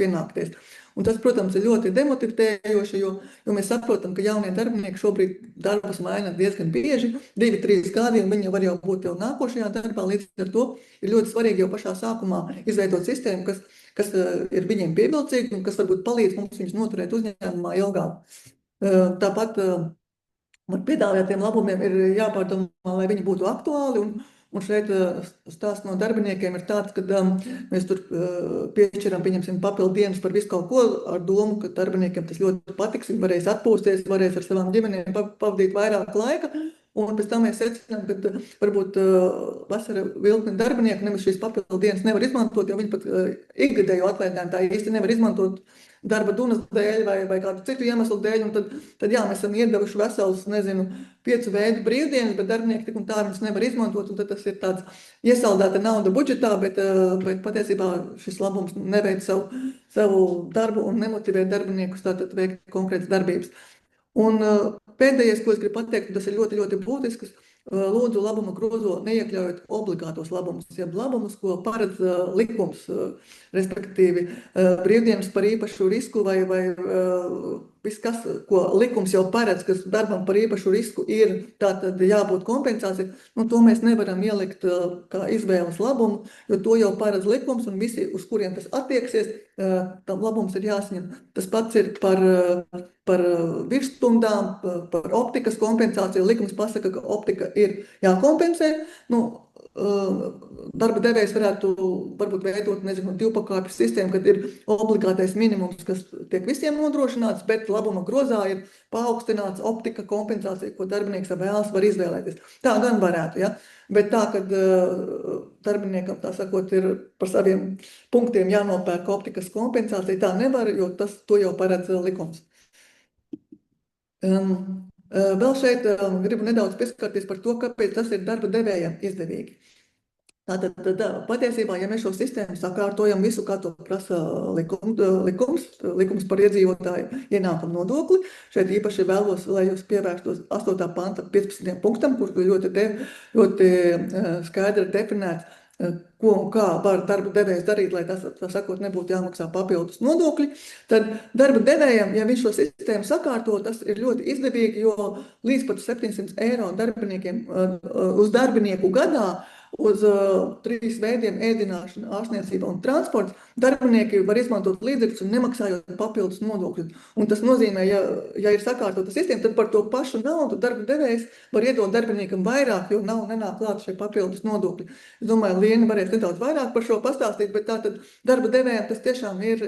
pienākties. Un tas, protams, ir ļoti demotivējoši, jo mēs saprotam, ka jaunie darbinieki šobrīd darbus maina diezgan bieži, 2, 3 gadi, un viņi var jau būt jau nākošajā darbā. Līdz ar to ir ļoti svarīgi jau pašā sākumā izveidot sistēmu, kas ir viņiem pievilcīga un kas varbūt palīdz mums viņus noturēt uzņēmumā ilgāk. Tāpat par piedāvātiem labumiem ir jāpārdomā, lai viņi būtu aktuāli, un šeit stāsts no darbiniekiem ir tāds, ka mēs tur piešķiram, pieņemsim, papildu dienas par visu kaut ko ar domu, ka darbiniekiem tas ļoti patiks, viņi varēs atpūsties, varēs ar savām ģimenēm pavadīt vairāk laika. Un pēc tam mēs secinām, ka varbūt vasara vilkni darbinieku nemaz šīs papildu dienas nevar izmantot, jo viņi pat ikgadējo atvaļinājumu tā īsti nevar izmantot darba dunas dēļ vai kādu citu iemeslu dēļ. Un tad jā, mēs esam iedevuši veselus, nezinu, 5 veidu brīvdienas, bet darbinieki tik un tā viņas nevar izmantot. Un tad tas ir tāds iesaldēta nauda budžetā, bet patiesībā šis labums neveic savu darbu un nemotivē darbiniekus tātad veikt konkrētas darbības. Un pēdējais, ko es gribu pateikt, tas ir ļoti, ļoti būtisks. Lūdzu, labuma grozo neiekļaujot obligātos labumus, jeb labumus, ko paredz likums, respektīvi brīvdienas par īpašu risku vai viss, kas, ko likums jau paredz, kas darbam par īpašu risku ir, tātad jābūt kompensācija, to mēs nevaram ielikt kā izvēles labumu, jo to jau paredz likums un visi, uz kuriem tas attieksies, tam labums ir jāsaņem. Tas pats ir par virsstundām, par optikas kompensāciju. Likums pasaka, ka optika ir jākompensē. darba devējs varētu varbūt veidot, nezinu, divpakāpju sistēmu, kad ir obligātais minimums, kas tiek visiem nodrošināts, bet labuma grozā ir paaugstināts optika kompensācija, ko darbinieks vēlas var izvēlēties. Tā gan varētu, ja? Bet tā, kad darbiniekam, tā sakot, ir par saviem punktiem jānopērk optikas kompensācija, tā nevar, jo to jau paredz likums. Vēl šeit gribu nedaudz pieskarties par to, kāpēc tas ir darba devējiem izdevīgi. Tātad patiesībā, ja mēs šo sistēmu sakārtojam visu, kā to prasa likums par iedzīvotāju ienākumu nodokli, šeit īpaši vēlos, lai jūs pievērstos 8. panta 15. punktam, kur ļoti skaidri definēts, ko un kā var darba devējs darīt, lai tas, tā sakot, nebūtu jāmaksā papildus nodokļi, tad darba devējiem, ja viņš šo sistēmu sakārto, tas ir ļoti izdevīgi, jo līdz pat 700 eiro darbiniekiem uz darbinieku gadā uz 3 veidiem ēdināšana, ārstniecība un transports, darbinieki var izmantot līdzekļus un nemaksājot papildus nodokļus. Un tas nozīmē, ja ir sakārtota sistēma, tad par to pašu naudu darba devējs var iedot darbiniekam vairāk, jo nenāk klāt šie papildus nodokļi. Es domāju, Liena varēs nedaudz vairāk par šo pastāstīt, bet tātad darba devējiem tas tiešām ir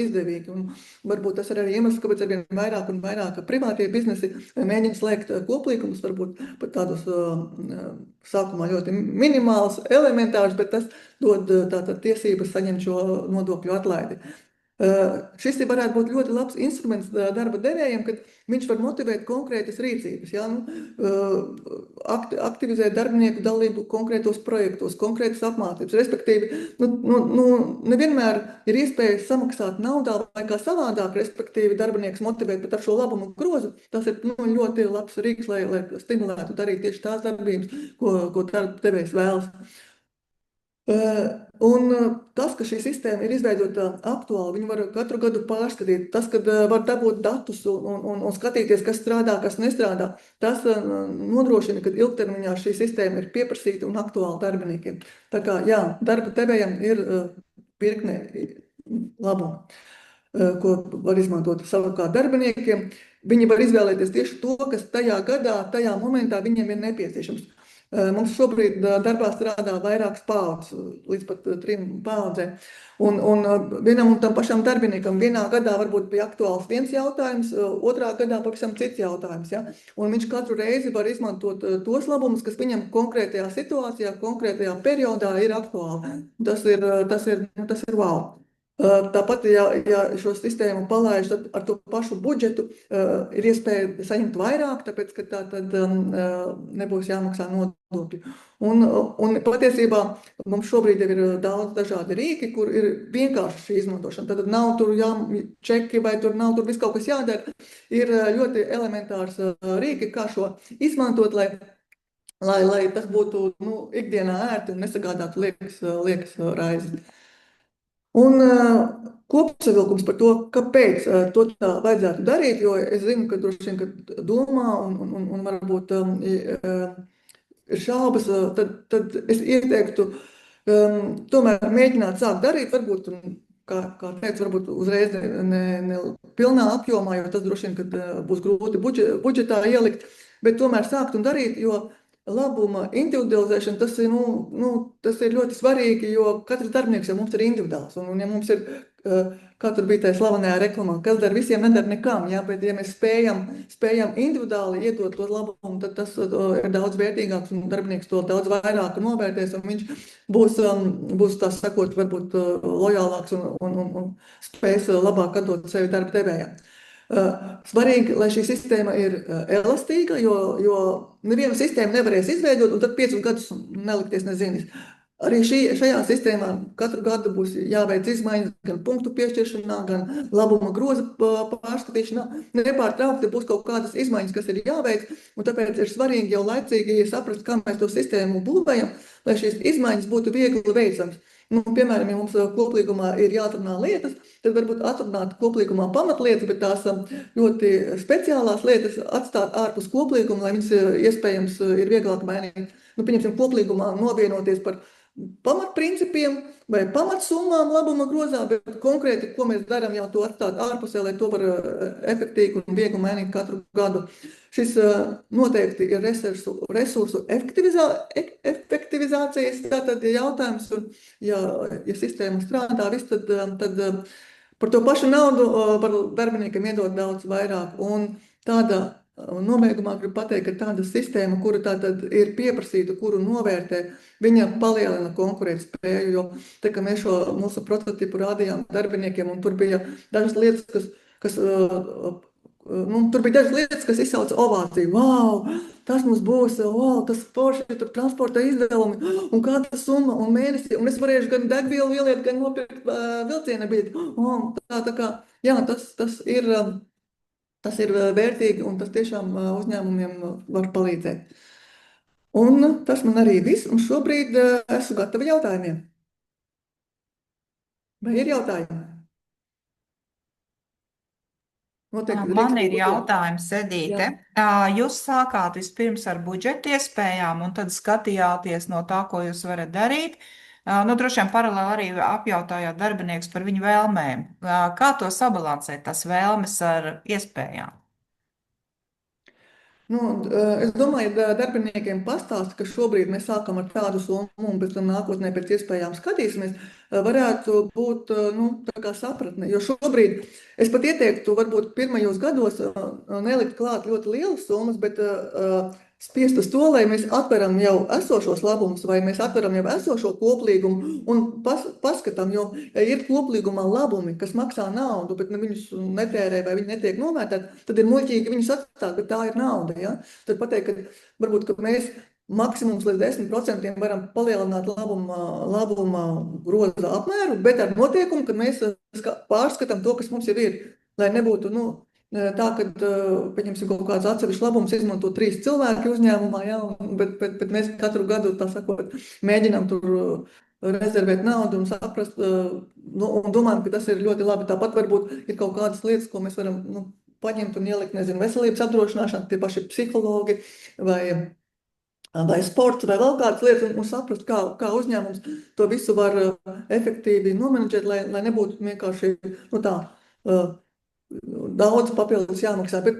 izdevīgi. Un varbūt tas ir arī iemesls, kāpēc arvien vairāk un vairāk privātie biznesi mēģina slēgt koplīgumus, varbūt pat tādus sākumā ļoti minimāls, elementārs, bet tas dod tātad tiesības saņemt šo nodokļu atlaidi. Šis varētu būt ļoti labs instruments darba devējiem, kad viņš var motivēt konkrētas rīcības, ja? Aktivizēt darbinieku dalību konkrētos projektos, konkrētas apmācības, respektīvi, nevienmēr ir iespēja samaksāt naudā vai kā savādāk, respektīvi darbinieks motivēt, bet ar šo labumu grozu, tas ir ļoti labs rīks, lai stimulētu darīt tieši tās darbības, ko darba devējs vēlas. Un tas, ka šī sistēma ir izveidota aktuāli, viņu var katru gadu pārskatīt, tas, kad var dabūt datus un skatīties, kas strādā, kas nestrādā, tas nodrošina, ka ilgtermiņā šī sistēma ir pieprasīta un aktuāla darbiniekiem. Tā kā, jā, darba devējiem ir virkne labumu, ko var izmantot savukārt darbiniekiem. Viņi var izvēlēties tieši to, kas tajā gadā, tajā momentā viņiem ir nepieciešams. Mums šobrīd darbā strādā vairākas paaudzes, līdz pat 3 paaudzēm. Un vienam un tam pašam darbiniekam vienā gadā varbūt bija aktuāls viens jautājums, otrā gadā pavisam cits jautājums. Ja? Un viņš katru reizi var izmantot tos labumus, kas viņam konkrētajā situācijā, konkrētajā periodā ir aktuāli. Tas ir wow. Tāpat, ja šo sistēmu palaiž ar to pašu budžetu, ir iespēja saņemt vairāk, tāpēc, ka tā tad nebūs jāmaksā nodokļi. Un patiesībā mums šobrīd jau ir daudz dažādi rīki, kur ir vienkārši šī izmantošana. Tad nav tur čeki vai tur nav tur viss kaut kas jādara. Ir ļoti elementārs rīki, kā šo izmantot, lai tas būtu ikdienā ērti un nesagādātu liekas raizes. Un kopsavilkums par to, kāpēc to tā vajadzētu darīt, jo es zinu, ka droši vien, kad domā un varbūt ir šaubas, tad es ieteiktu tomēr mēģināt sākt darīt, varbūt, kā teicu, varbūt uzreiz ne pilnā apjomā, jo tas droši vien, kad būs grūti budžetā ielikt, bet tomēr sākt un darīt, jo labuma individualizēšana, tas ir ļoti svarīgi, jo katrs darbinieks jau mums ir individuāls. Un ja mums ir, kā tur bija tajā slavenajā reklamā, kas dar visiem, nedara nekam, ja? Bet ja mēs spējam individuāli iedot to labumu, tad tas ir daudz vērtīgāks un darbinieks to daudz vairāk novērtēs un viņš būs tā sakot, varbūt lojālāks un spēs labāk atdot sevi darba devējām. Svarīgi, lai šī sistēma ir elastīga, jo neviena sistēma nevarēs izveidot un tad 5 gadus nelikties nezinis. Arī šajā sistēmā katru gadu būs jāveic izmaiņas gan punktu piešķiršanā, gan labuma groza pārskatīšanā. Nepārtraukti būs kaut kādas izmaiņas, kas ir jāveic, un tāpēc ir svarīgi jau laicīgi saprast, kā mēs to sistēmu būvējam, lai šīs izmaiņas būtu viegli veicams. Piemēram, ja mums koplīgumā ir jāatrunā lietas, tad varbūt atrunāt koplīgumā pamatlietas, bet tās ļoti speciālās lietas atstāt ārpus koplīguma, lai viņas iespējams ir vieglāk mainīt. Pieņemsim, koplīgumā novienoties par pamatprincipiem vai pamatsummām labuma grozā, bet konkrēti, ko mēs darām, jau to atstāt ārpusē, lai to var efektīvi un viegli mainīt katru gadu. Šis noteikti ir resursu efektivizācijas tātad jautājums, un ja sistēma strādā viss, tad par to pašu naudu par darbiniekiem iedot daudz vairāk. Un tāda nobeigumā gribu pateikt, ka tāda sistēma, kura tātad ir pieprasīta, kuru novērtē, viņa palielina konkurētspēju, jo tā, ka mēs šo mūsu prototipu rādījām darbiniekiem, un tur bija dažas lietas, tur bija dažas lietas, kas izsauca ovāciju. Wow, tas mums būs, wow, tas forši, tur transporta izdevumi, un kāda summa, un mēnesi, un es varēšu gan degvielu ieliet, gan nopirkt vilciena biļeti. Tā kā, jā, tas ir vērtīgi, un tas tiešām uzņēmumiem var palīdzēt. Un tas man arī viss, un šobrīd esmu gatava jautājumiem. Vai ir jautājumi? Noteikti, Man ir jautājums, Edīte. Jūs sākāt vispirms ar budžeta iespējām, un tad skatījāties no tā, ko jūs varat darīt. Droši vien paralēli arī apjautājāt darbiniekus par viņu vēlmēm. Kā to sabalansēt, tās vēlmes ar iespējām? Es domāju, ka darbiniekiem pastāst, ka šobrīd mēs sākam ar tādu summu un pēc tam nākotnē pēc iespējām skatīsimies, varētu būt tā kā sapratne. Jo šobrīd es pat ieteiktu varbūt pirmajos gados nelikt klāt ļoti lielas summas, bet spiest uz to, lai mēs atveram jau esošos labumus vai mēs atveram jau esošo koplīgumu un paskatām, jo ir koplīgumā labumi, kas maksā naudu, bet viņus netērē vai viņi netiek novērtēti, tad ir muļķīgi viņus atstāt, bet tā ir nauda. Ja? Tad pateikt, ka varbūt ka mēs maksimums līdz 10% varam palielināt labuma groza apmēru, bet ar noteikumu, ka mēs pārskatām to, kas mums jau ir, lai nebūtu, tā, ka, pieņemsim, kaut kāds atsevišķs labums izmanto 3 cilvēki uzņēmumā, ja, bet mēs katru gadu, tā sakot, mēģinām tur rezervēt naudu un saprast, un domājam, ka tas ir ļoti labi. Tāpat varbūt ir kaut kādas lietas, ko mēs varam paņemt un ielikt, nezinu, veselības apdrošināšana, tie paši psihologi vai sports vai vēl kādas lietas un saprast, kā uzņēmums to visu var efektīvi nomenedžēt, lai nebūtu vienkārši daudz papildus jāmaksā, bet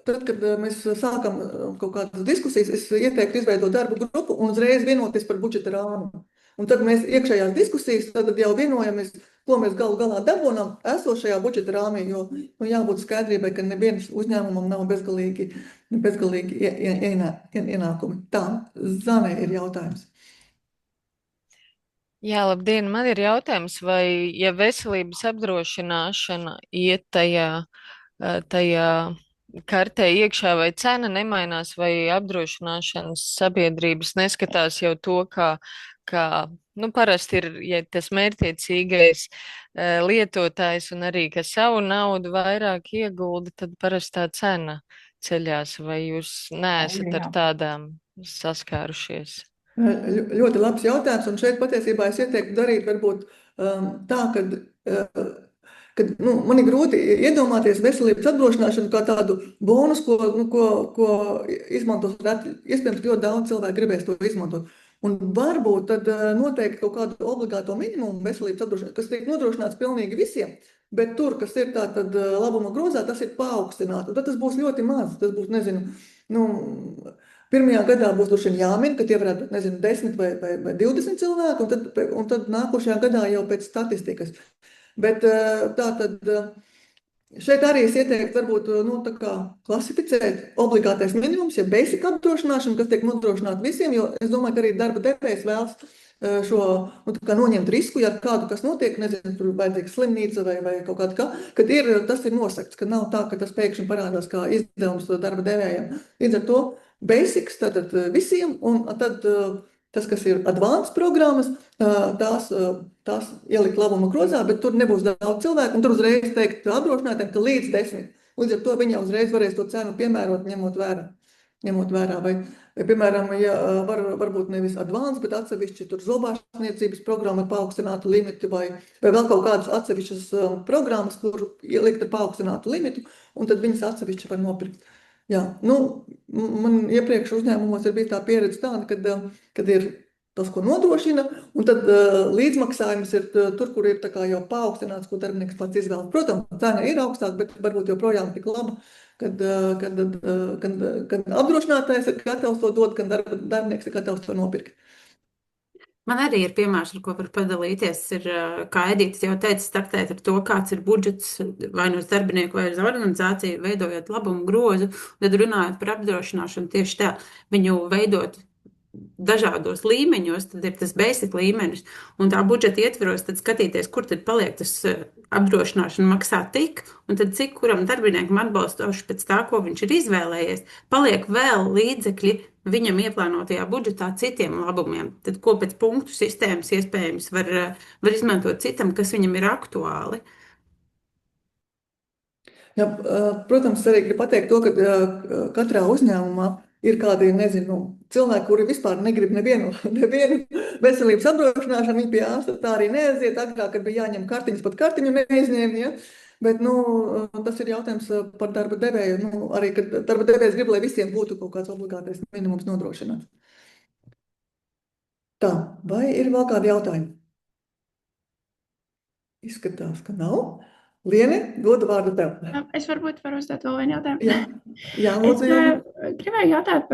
tad, kad mēs sākam kaut kādas diskusijas, es ieteiktu izveidot darbu grupu un uzreiz vienoties par budžeta rāmu. Un tad mēs iekšējās diskusijas tad jau vienojamies, ko mēs galu galā dabonam esošajā budžeta rāmī, jo jābūt skaidrībai, ka neviens uzņēmumam nav bezgalīgi ienākumi. Tā, Zanē ir jautājums. Jā, labdien, man ir jautājums, vai ja veselības apdrošināšana iet tajā kartē iekšā, vai cena nemainās, vai apdrošināšanas sabiedrības neskatās jau to, kā parasti ir, ja tas mērķtiecīgais lietotājs un arī, ka savu naudu vairāk iegulda, tad parasti tā cena ceļās, vai jūs neesat ar tādām saskārušies? Ļoti labs jautājums, un šeit patiesībā es ieteiktu darīt varbūt tā, kad man ir grūti iedomāties veselības apdrošināšanu kā tādu bonusu, ko izmantos iespējams ļoti daudz cilvēku gribēs to izmantot. Un varbūt tad noteikti kaut kādu obligāto minimumu veselības apdrošināšanu, kas tiek nodrošināts pilnīgi visiem, bet tur, kas ir tātad labuma grozā, tas ir paaugstināts. Tad tas būs ļoti maz, tas būs, pirmajā gadā būs droši vien jāmin, ka tie varētu būt, 10 vai 20 cilvēki, un tad nākošajā gadā jau pēc statistikas. Bet tātad šeit arī es ieteiktu varbūt tā kā klasificēt obligātais minimums, ja basic apdrošināšana, kas tiek nodrošināta visiem, jo es domāju, ka arī darba devējs vēlas šo noņemt risku, ja kādu, kas notiek, tur vajadzīga slimnīca vai kaut kāda, kad tas ir nosakts, ka nav tā, ka tas pēkšņi parādās kā izdevums darba devējiem. Līdz ar to basics, tātad visiem, un tad tas, kas ir advanced programmas, tās ielikt labuma grozā, bet tur nebūs daudz cilvēku, un tur uzreiz teikt apdrošinātājiem, ka līdz 10. Līdz ar to viņi uzreiz varēs to cenu piemērot, ņemot vērā. Vai, piemēram, ja varbūt nevis advanced, bet atsevišķi tur zobārstniecības programma ar paaugstinātu limitu, vai vēl kaut kādas atsevišķas programmas, kur ielikt ar paaugstinātu limitu, un tad viņas atsevišķi var nopirkt. Jā, man iepriekš uzņēmumos ir bijis tā pieredze tāda, kad ir tas, ko nodrošina, un tad līdzmaksājums ir tur, kur ir tā kā jau paaugstināts, ko darbinieks pats izvēlas. Protams, cena ir augstāka, bet varbūt joprojām tik laba, kad apdrošinātājs ir gatavs to dot, gan darbinieks ir gatavs to nopirkt. Man arī ir piemērs, ar ko var padalīties. Ir, kā Edita jau teica, startēt ar to, kāds ir budžets vai no darbinieku vai uz organizāciju, veidojot labumu grozu. Tad runājot par apdrošināšanu tieši tā, viņu veidot dažādos līmeņos, tad ir tas basic līmenis, un tā budžeta ietveros, tad skatīties, kur tad paliek tas apdrošināšana maksā tik, un tad cik kuram darbiniekam atbalstoši pēc tā, ko viņš ir izvēlējies, paliek vēl līdzekļi viņam ieplānotajā budžetā citiem labumiem. Tad ko pēc punktu sistēmas iespējams var izmantot citam, kas viņam ir aktuāli. Jā, protams, arī gribu pateikt to, ka katrā uzņēmumā ir kādi, nezinu, cilvēki, kuri vispār negrib nevienu veselības apdrošināšanu, viņi pie ārsta tā arī neaiziet. Agrāk, kad bija jāņem kartiņas, pat kartiņu neizņēma, ja? Bet, tas ir jautājums par darba devēju. Arī, kad darba devējs grib, lai visiem būtu kaut kāds obligātais minimums nodrošināts. Tā, vai ir vēl kādi jautājumi? Izskatās, ka nav. Liene, dodu vārdu tev. Es varbūt varu uzdot vēl vienu jautājumu. Jā, lūdzu. Es gribēju jautāt,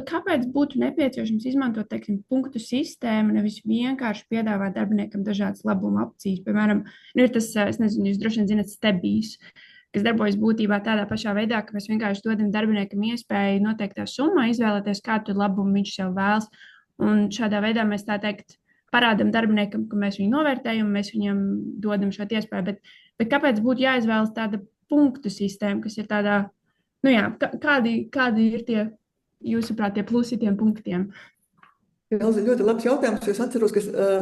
kāpēc būtu nepieciešams izmantot, teiksim, punktu sistēmu, nevis vienkārši piedāvāt darbiniekam dažādas labuma opcijas. Piemēram, ir tas, es nezinu, jūs droši vien zināt, stebīs, kas darbojas būtībā tādā pašā veidā, ka mēs vienkārši dodam darbiniekam iespēju noteiktā summā izvēlēties, kādu labumu viņš sev vēlas. Un šādā veidā mēs tā teikt parādam darbiniekam, ka mēs viņu novērtējam, mēs viņam dodam šo iespēju. Bet kāpēc būtu jāizvēlas tāda punktu sistēma, kas ir tādā, kādi ir tie, jūsuprāt, tie plusi tiem punktiem? Ļoti labs jautājums, jo es atceros,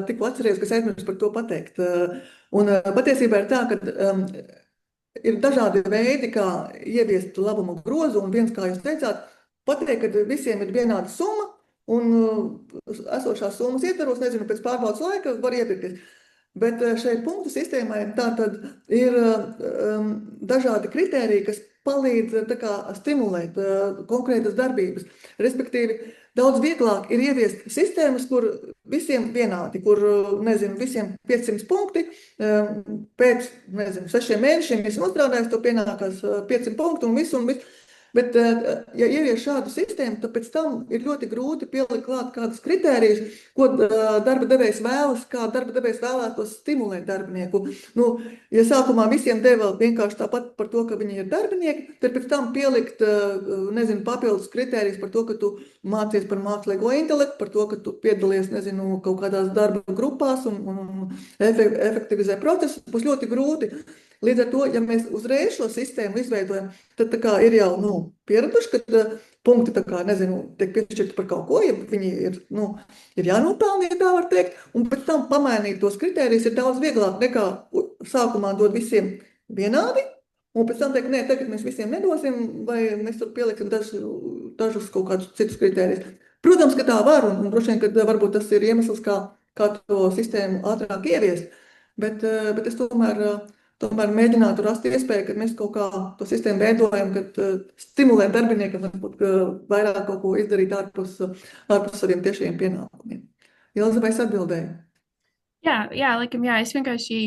tikko atceries, kas aizmirst par to pateikt. Un patiesībā ir tā, ka ir dažādi veidi, kā ieviest labumu grozu, un viens, kā jūs teicāt, pateikt, ka visiem ir vienāda summa, un esošās summas ietveros, nezinu, pēc pārbaudas laika var iepirkties. Bet šeit punktu sistēmai tātad ir dažādi kritēriji, kas palīdz stimulēt konkrētas darbības. Respektīvi, daudz vieglāk ir ieviest sistēmas, kur visiem vienādi, kur, nezinu, visiem 500 punkti, pēc, nezinu, 6 mēnešiem esmu nostrādājis, to pienākās 500 punktu un visu. Bet, ja ievies šādu sistēmu, tad pēc tam ir ļoti grūti pielikt klāt kādus kritērijus, ko darba devējs vēlas, kā darba devējs vēlētos stimulēt darbinieku. Ja sākumā visiem deva vienkārši tāpat par to, ka viņi ir darbinieki, tad pēc tam pielikt, nezinu, papildus kritērijus par to, ka tu mācies par mākslīgo intelektu, par to, ka tu piedalies, nezinu, kaut kādās darba grupās un efektivizē procesus, būs ļoti grūti. Līdz ar to, ja mēs uzreiz šo sistēmu izveidojam, tad tā kā ir jau pieraduši, ka punkti tiek piešķirti par kaut ko, ja viņi ir jānopelna, ja tā var teikt, un pēc tam pamainīt tos kritērijus ir daudz vieglāk nekā sākumā dod visiem vienādi, un pēc tam teikt, nē, tagad mēs visiem nedosim, vai mēs tur pieliksim dažus kaut kādus citus kritērijus. Protams, ka tā var, un droši vien, ka varbūt tas ir iemesls, kā to sistēmu ātrāk ieviest, bet es tomēr mēģinātu rast iespēju, ka mēs kaut kā to sistēmu veidojam, kad stimulēt darbiniekam vairāk kaut ko izdarīt ārpus saviem tiešajiem pienākumiem. Ilze, vai es atbildēju? Jā, laikam, jā. Es vienkārši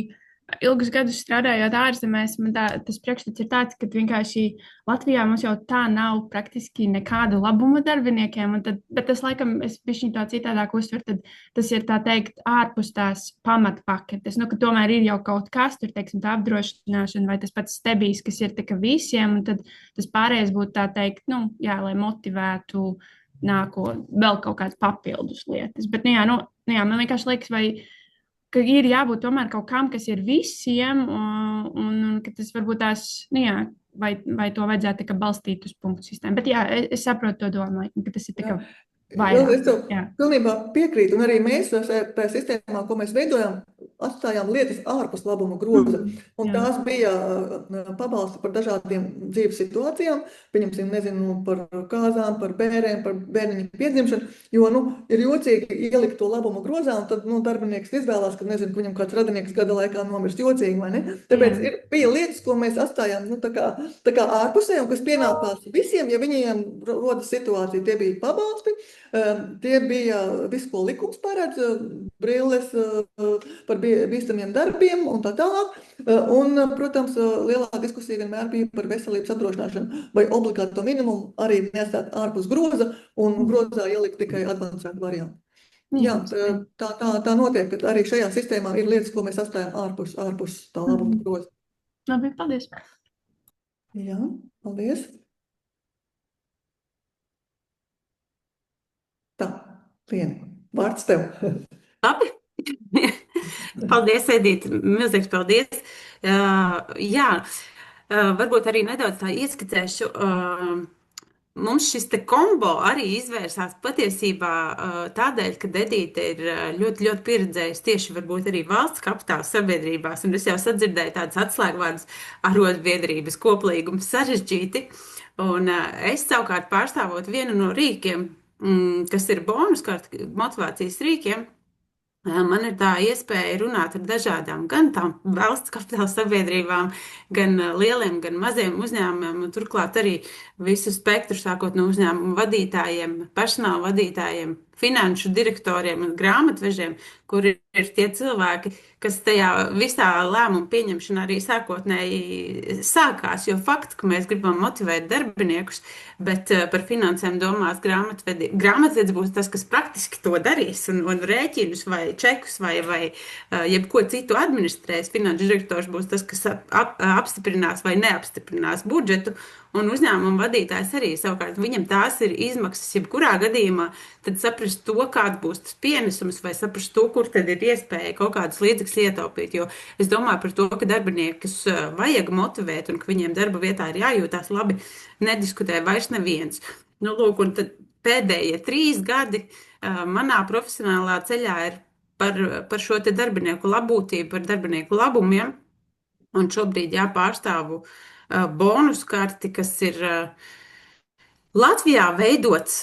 ilgus gadus strādājot ārzemēs, man tas priekšstats ir tāds, ka vienkārši Latvijā mums jau tā nav praktiski nekāda labuma darbiniekiem, bet tas, laikam, es bišķiņ tā citādāk uztveru, tad tas ir tā teikt ārpus tās pamatpaketes, ka tomēr ir jau kaut kas, tur, teiksim, tā apdrošināšana vai tas pats stebīs, kas ir tā kā visiem, un tad tas pārējais būtu tā teikt, lai motivētu vēl kaut kādas papildus lietas. Bet, man vienkārši liekas, ka ir jābūt tomēr kaut kam, kas ir visiem, un ka tas varbūt tās, vai to vajadzētu tā kā balstīt uz punktu sistēmu. Bet jā, es saprotu to domu, ka tas ir tā kā vairāk. Es tev pilnībā piekrītu, un arī mēs tajā sistēmā, ko mēs veidojam, atstājām lietas ārpus labuma groza. Un Jā. tās bija pabalsti par dažādiem dzīves situācijām, pieņemsim, nezinu, par kāzām, par bērēm, par bērniņu piedzimšanu, jo, ir jocīgi ielikt to labuma grozā, un tad, darbinieks izvēlās, ka, nezinu, ka viņam kāds radinieks gada laikā nomirst jocīgi, vai ne? Tāpēc bija lietas, ko mēs atstājām, tā kā ārpusē, un kas pienākās visiem, ja viņiem rodas situācija. Tie bija pabalsti, tie bija viss, ko likums paredz, brilles par bīstamiem darbiem un tā tālāk. Un, protams, lielā diskusija vienmēr bija par veselības apdrošināšanu, vai obligāto minimumu arī neatstāt ārpus groza un grozā ielikt tikai advancētu variantu. Jā, tā notiek, ka arī šajā sistēmā ir lietas, ko mēs atstājam ārpus tā labuma groza. Labi, paldies. Jā, paldies. Tā, Lieni, vārds tev. Labi. Paldies, Edita. Milzīgs paldies. Jā, varbūt arī nedaudz tā ieskicēšu. Mums šis te kombo arī izvērsās patiesībā tādēļ, ka Edita ir ļoti, ļoti pieredzējusi tieši varbūt arī valsts kapitāla sabiedrībās, un es jau sadzirdēju tādas atslēgvārdus arotbiedrības, koplīgums, sarežģīti. Un es savukārt pārstāvot vienu no rīkiem, kas ir bonuskarte motivācijas rīkiem, man ir tā iespēja runāt ar dažādām gan tām valsts kapitāla sabiedrībām, gan lieliem, gan maziem uzņēmumiem, un turklāt arī visu spektru sākot no uzņēmumu vadītājiem, personāla vadītājiem, finanšu direktoriem un grāmatvežiem, kur ir tie cilvēki, kas tajā visā lēmumu pieņemšanā arī sākotnēji sākās, jo fakts, ka mēs gribam motivēt darbiniekus, bet par finansēm domās grāmatvedis būs tas, kas praktiski to darīs un rēķinus vai čekus vai jebko citu administrēs. Finanšu direktors būs tas, kas apstiprinās vai neapstiprinās budžetu, un uzņēmuma vadītājs arī savukārt, viņam tās ir izmaksas jebkurā gadījumā, tad saprast to, kāds būs tas pienesums, vai saprast to, kur tad ir iespēja kaut kādus līdzekļus ietaupīt, jo es domāju par to, ka darbiniekus vajag motivēt un ka viņiem darba vietā ir jājūtās labi, nediskutē vairs neviens. Lūk, un tad pēdējie 3 gadi manā profesionālā ceļā ir par šo te darbinieku labbūtību, par darbinieku labumiem, un šobrīd pārstāvu bonuskarti, kas ir Latvijā veidots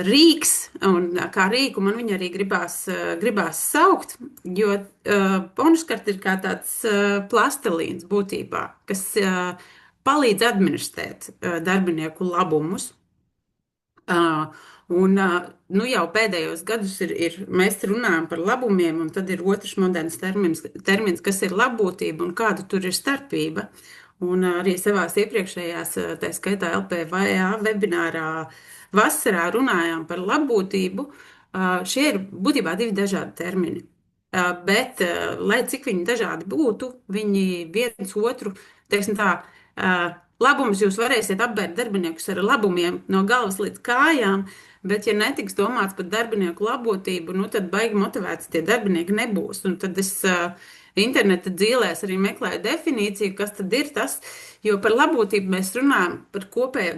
rīks, un kā rīku man viņu arī gribās saukt, jo bonuskarte ir kā tāds plastelīns būtībā, kas palīdz administrēt darbinieku labumus. Un jau pēdējos gadus mēs runājam par labumiem, un tad ir otrs moderns termins, kas ir labbūtība un kāda tur ir starpība. Un arī savās iepriekšējās, tā skaitā LPVA webinārā vasarā runājām par labbūtību. Šie ir būtībā 2 dažādi termini. Bet, lai cik viņi dažādi būtu, viņi viens otru, teiksim tā, labumus jūs varēsiet apbērt darbiniekus ar labumiem no galvas līdz kājām, bet, ja netiks domāts par darbinieku labbūtību, tad baigi motivēts tie darbinieki nebūs. Un tad es interneta dzīlēs arī meklēju definīciju, kas tad ir tas, jo par labbūtību mēs runājam par kopējo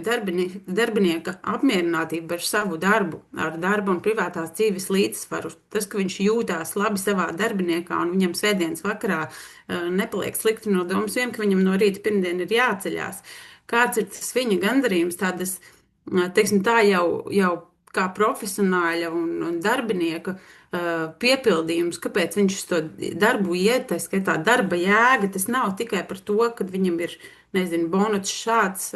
darbinieka apmierinātību ar savu darbu, ar darbu un privātās dzīves līdzsvaru. Tas, ka viņš jūtās labi savā darbiniekā un viņam svētdienas vakarā nepaliek slikti no domas vien, ka viņam no rīta pirmdien ir jāceļās. Kāds ir tas viņa gandarījums, tādas, teiksim tā, jau kā profesionāļa un darbinieka piepildījums, kāpēc viņš to darbu iet, tā skaitā darba jēga, tas nav tikai par to, ka viņam ir, bonuts šāds,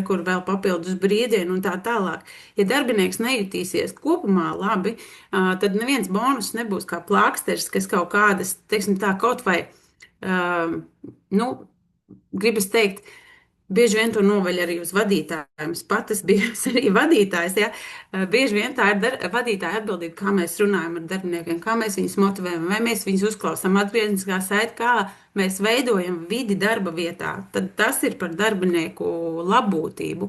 kur vēl papildus brīdienu un tā tālāk. Ja darbinieks nejutīsies kopumā labi, tad neviens bonus nebūs kā plāksters, kas kaut kādas, teiksim tā, kaut vai, gribas teikt, bieži vien to noveļ arī uz vadītājiem. Es pat esmu bijusi arī vadītājs. Ja? Bieži vien tā ir vadītāja atbildība, kā mēs runājam ar darbiniekiem, kā mēs viņus motivējam, vai mēs viņus uzklausām atgriezniskā saite, kā mēs veidojam vidi darba vietā. Tad tas ir par darbinieku labbūtību.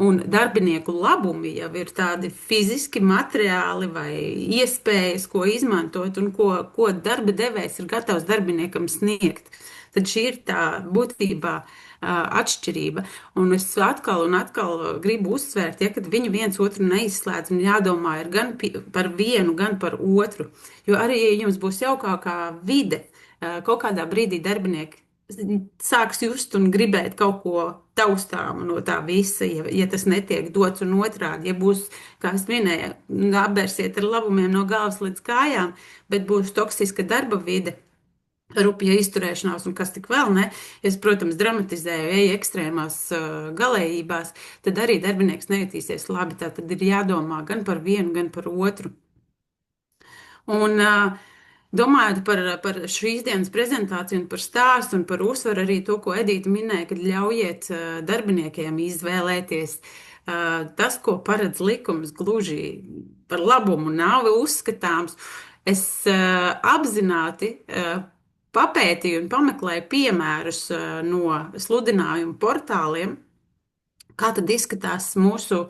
Un darbinieku labumi jau ir tādi fiziski, materiāli vai iespējas, ko izmantot un ko darba devējs ir gatavs darbiniekam sniegt. Tad šī ir tā būtībā atšķirība. Un es atkal un atkal gribu uzsvērt, ka viņi viens otru neizslēdz un jādomā ir gan par vienu, gan par otru. Jo arī, ja jums būs jaukākā vide, kaut kādā brīdī darbinieki sāks just un gribēt kaut ko taustām no tā visa, ja tas netiek dots un otrādi. Ja būs, kā es minēju, apbērsiet ar labumiem no galvas līdz kājām, bet būs toksiska darba vide, rupja izturēšanās un kas tik vēl ne. Es, protams, dramatizēju, eju ekstrēmās galējībās, tad arī darbinieks nejutīsies labi. Tā tad ir jādomā gan par vienu, gan par otru. Un domājot par šīs dienas prezentāciju un par stāstu un par uzsvaru arī to, ko Edīte minēja, kad ļaujiet darbiniekiem izvēlēties. Tas, ko paredz likums, gluži par labumu nav uzskatāms. Es apzināti papētīju un pameklēju piemērus no sludinājumu portāliem, kā tad izskatās mūsu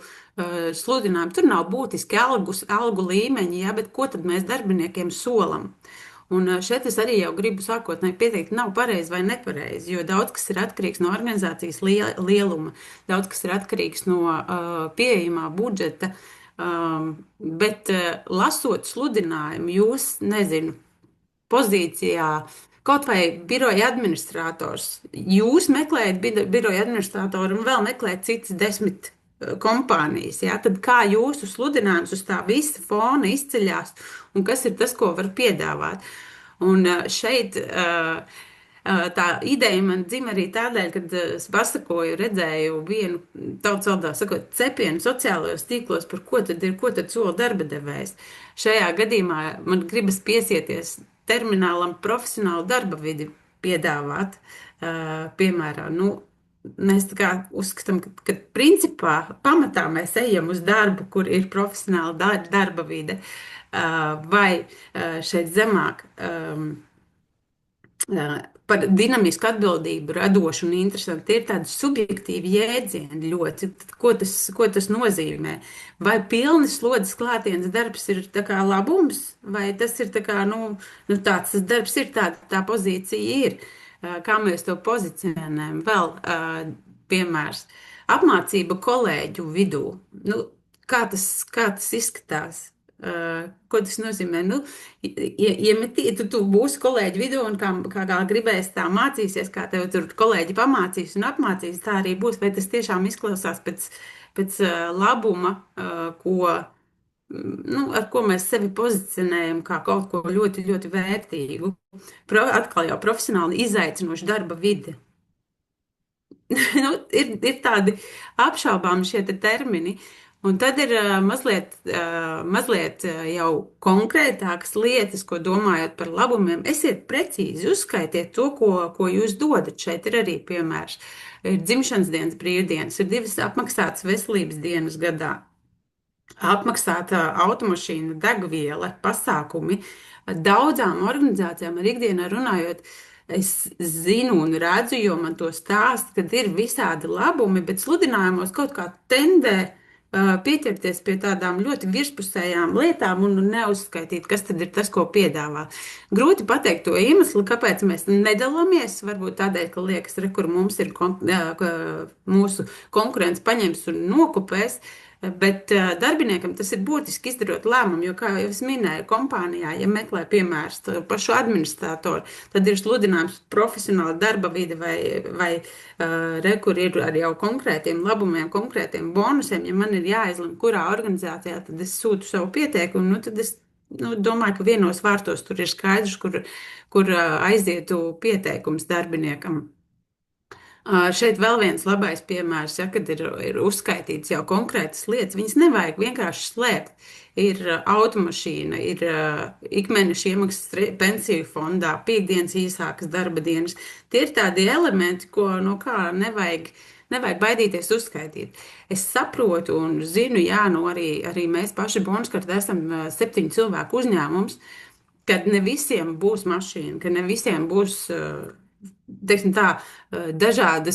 sludinājumi. Tur nav būtiski algu līmeņi, ja, bet ko tad mēs darbiniekiem solam? Un šeit es arī jau gribu sākotnēji pieteikt, nav pareizi vai nepareizi, jo daudz kas ir atkarīgs no organizācijas lieluma, daudz kas ir atkarīgs no pieejamā budžeta, bet lasot sludinājumu, jūs, nezinu, pozīcijā, kaut vai biroja administrators. Jūs meklējat biroja administratoru un vēl meklējat citas 10 kompānijas. Ja? Tad kā jūsu sludinājums uz tā visa fona izceļās un kas ir tas, ko var piedāvāt? Un šeit tā ideja man dzima arī tādēļ, kad es pasakoju, redzēju vienu tautas valodā sakot cepienu sociālajos tīklos, par ko tad sola darba devējs. Šajā gadījumā man gribas piesieties terminālam profesionālu darba vidi piedāvāt. Piemēram, mēs tā kā uzskatām, ka principā pamatā mēs ejam uz darbu, kur ir profesionāla darba vide, vai šeit zemāk par dinamisku atbildību, radošu un interesantu. Tie ir tādi subjektīvi jēdzieni ļoti. Ko tas nozīmē? Vai pilnas slodzes klātienes darbs ir tā kā labums, vai tas ir tā kā, tāds tas darbs ir, tā pozīcija ir? Kā mēs to pozicionējam? Vēl piemērs. Apmācība kolēģu vidū. Kā tas izskatās? Ko tas nozīmē? Tu būsi kolēģi vidū un kā gribēs, tā mācīsies, kā tev tur kolēģi pamācīs un apmācīs, tā arī būs. Vai tas tiešām izklausās pēc labuma, ar ko mēs sevi pozicionējam kā kaut ko ļoti, ļoti vērtīgu? Atkal jau profesionāli izaicinoši darba vide. Ir tādi apšaubāmi šie termini. Un tad ir mazliet jau konkrētākas lietas, ko domājot par labumiem. Esiet precīzi, uzskaitiet to, ko jūs dodat. Šeit ir arī piemērs. Ir dzimšanas dienas brīvdienas, ir 2 apmaksātas veselības dienas gadā, apmaksāta automašīnu degviela, pasākumi. Daudzām organizācijām ar ikdienā runājot, es zinu un redzu, jo man to stāsta, kad ir visādi labumi, bet sludinājumos kaut kā tendē pieķerties pie tādām ļoti virspusējām lietām un neuzskaitīt, kas tad ir tas, ko piedāvā. Grūti pateikt to iemeslu, kāpēc mēs nedalāmies. Varbūt tādēļ, ka liekas, kur mums ir mūsu konkurence paņems un nokopēs. Bet darbiniekam tas ir būtiski izdarot lēmumu, jo, kā jau es minēju, kompānijā, ja meklē piemērs pašu administratoru, tad ir sludinājums profesionāla darba vide vai kur ir ar jau konkrētiem labumiem, konkrētiem bonusiem. Ja man ir jāizlem, kurā organizācijā, tad es sūtu savu pieteikumu, tad es domāju, ka vienos vārtos tur ir skaidrs, kur aizietu pieteikums darbiniekam. Šeit vēl viens labais piemērs, ja, kad ir uzskaitīts jau konkrētas lietas, viņas nevajag vienkārši slēpt. Ir automašīna, ir ikmēneša iemaksas pensiju fondā, piekdienas īsākas darba dienas. Tie ir tādi elementi, no kā nevajag baidīties uzskaitīt. Es saprotu un zinu, arī mēs paši Bonuskartē esam 7 cilvēku uzņēmums, kad ne visiem būs mašīna, ka ne visiem būs dažādi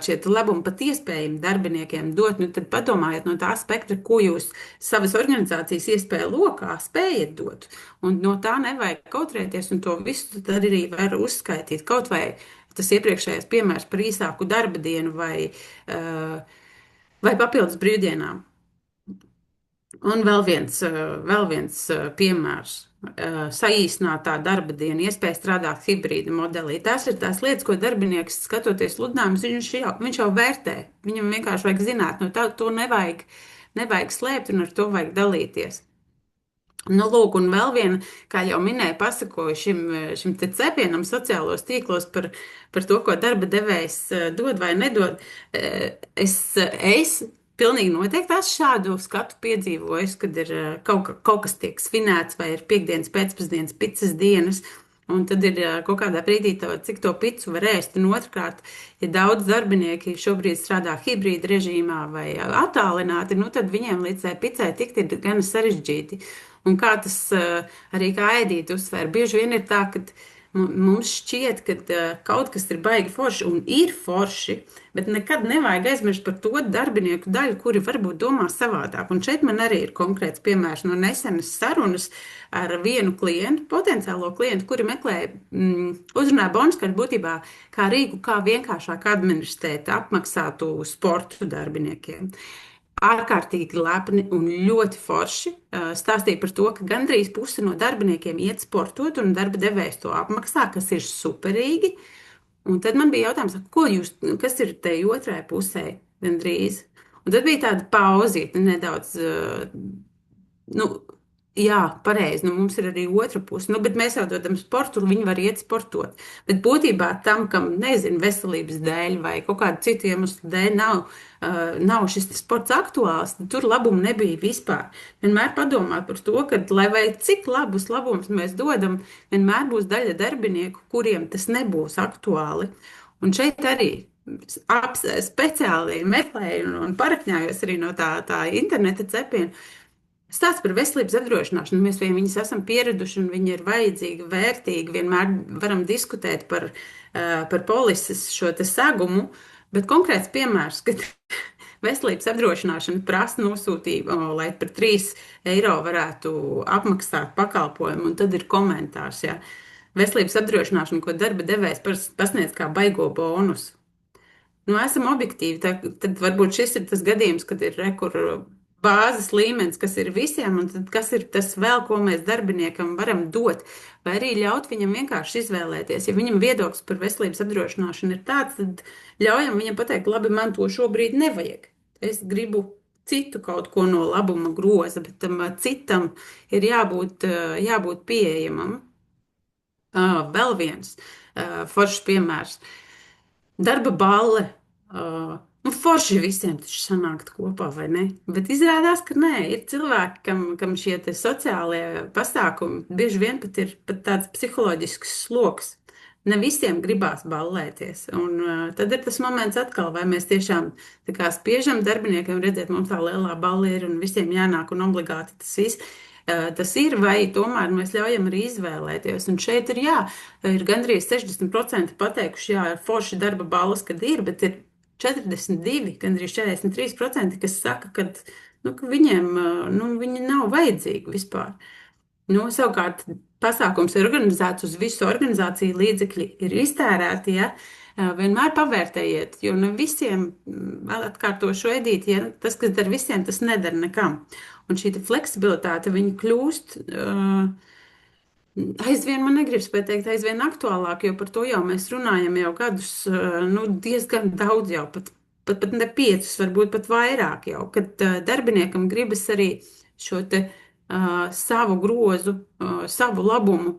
šie labumi pat iespējami darbiniekiem dot, tad padomājiet no tā spektra, ko jūs savas organizācijas iespēju lokā spējat dot. Un no tā nevajag kautrēties, un to visu tad arī var uzskaitīt. Kaut vai tas iepriekšējais piemērs par īsāku darba dienu vai papildus brīvdienām. Un vēl viens piemērs. saīsinātā darba diena, iespēja strādāt hibrīda modelī. Tās ir tās lietas, ko darbinieks, skatoties sludinājumus, viņš jau vērtē. Viņam vienkārši vajag zināt, no tā to nevajag slēpt un ar to vajag dalīties. Nu, lūk, un vēl viena, kā jau minēju, pasakoju šim te cepienam sociālos tīklos par to, ko darba devējs dod vai nedod. Es pilnīgi noteikti esmu šādu skatu piedzīvojis, kad ir kaut kas tiek svinēts vai ir piekdienas pēcpusdienas picas dienas. Un tad ir kaut kādā brīdī, cik to picu var ēst. Un otrkārt, ja daudz darbinieki šobrīd strādā hibrīda režīmā vai attālināti, nu tad viņiem līdz tai picai tikt ir gan sarežģīti. Un kā tas arī kā ēdīt uzsver, bieži vien ir tā, ka mums šķiet, ka kaut kas ir baigi forši un ir forši, bet nekad nevajag aizmirst par to darbinieku daļu, kuri varbūt domā savādāk. Un šeit man arī ir konkrēts piemērs no nesenas sarunas ar vienu klientu, potenciālo klientu, kuri meklēja, uzrunāja bonuskarti būtībā kā rīku, kā vienkāršāk administrēt apmaksātu sportu darbiniekiem. Ārkārtīgi lepni un ļoti forši stāstīja par to, ka gandrīz pusi no darbiniekiem iet sportot un darba devējs to apmaksā, kas ir superīgi. Un tad man bija jautājums, kas ir te otrai pusē gandrīz? Un tad bija tāda pauzīte nedaudz, jā, pareizi, mums ir arī otra puse, bet mēs jau dodam sportu, un viņi var iet sportot. Bet būtībā tam, kam, nezinu, veselības dēļ vai kaut kādu citu iemeslu dēļ nav šis sports aktuāls, tad tur labumu nebija vispār. Vienmēr padomāt par to, ka, lai vai cik labumus mēs dodam, vienmēr būs daļa darbinieku, kuriem tas nebūs aktuāli. Un šeit arī speciāli meklēju un parakņājos arī no tā interneta cepiena. Stāsts par veselības apdrošināšanu. Mēs pie viņas esam pieraduši, un viņi ir vajadzīgi, vērtīgi. Vienmēr varam diskutēt par polises šo te segumu, bet konkrēts piemērs, kad veselības apdrošināšana prasa nosūtījumu, lai par 3 eiro varētu apmaksāt pakalpojumu, un tad ir komentārs. Ja? Veselības apdrošināšana, ko darba devējs pasniedz kā baigo bonusu. Esam objektīvi, tad varbūt šis ir tas gadījums, kad ir bāzes līmenis, kas ir visiem, un tad kas ir tas vēl, ko mēs darbiniekam varam dot, vai arī ļaut viņam vienkārši izvēlēties. Ja viņam viedoklis par veselības apdrošināšanu ir tāds, tad ļaujam viņam pateikt, labi, man to šobrīd nevajag. Es gribu citu kaut ko no labuma groza, bet tam citam ir jābūt pieejamam. Vēl viens foršs piemērs. Darba balle. Forši visiem taču sanākt kopā, vai ne? Bet izrādās, ka nē, ir cilvēki, kam šie te sociālie pasākumi bieži vien pat ir tāds psiholoģisks sloks. Ne visiem gribās ballēties. Un tad ir tas moments atkal, vai mēs tiešām tā kā spiežam darbiniekiem redzēt, mums tā lielā balle ir un visiem jānāk un obligāti tas ir, vai tomēr mēs ļaujam arī izvēlēties. Un šeit ir gandrīz 60% pateikuši, jā, ir forši darba balles, kad ir, bet ir 42, gandrīz 43%, kas saka, ka viņiem viņi nav vajadzīgi vispār. Savukārt pasākums ir organizēts uz visu organizāciju, līdzekļi ir iztērēti, ja? Vienmēr pavērtējiet, jo ne visiem, vēl atkārtošu Edīti, ja tas, kas dar visiem, tas nedara nekam. Un šī fleksibilitāte, viņa kļūst aizvien, man negribas pateikt, aizvien aktuālāk, jo par to jau mēs runājam jau gadus, diezgan daudz jau, pat ne 5, varbūt pat vairāk jau, kad darbiniekam gribas arī šo te savu grozu, savu labumu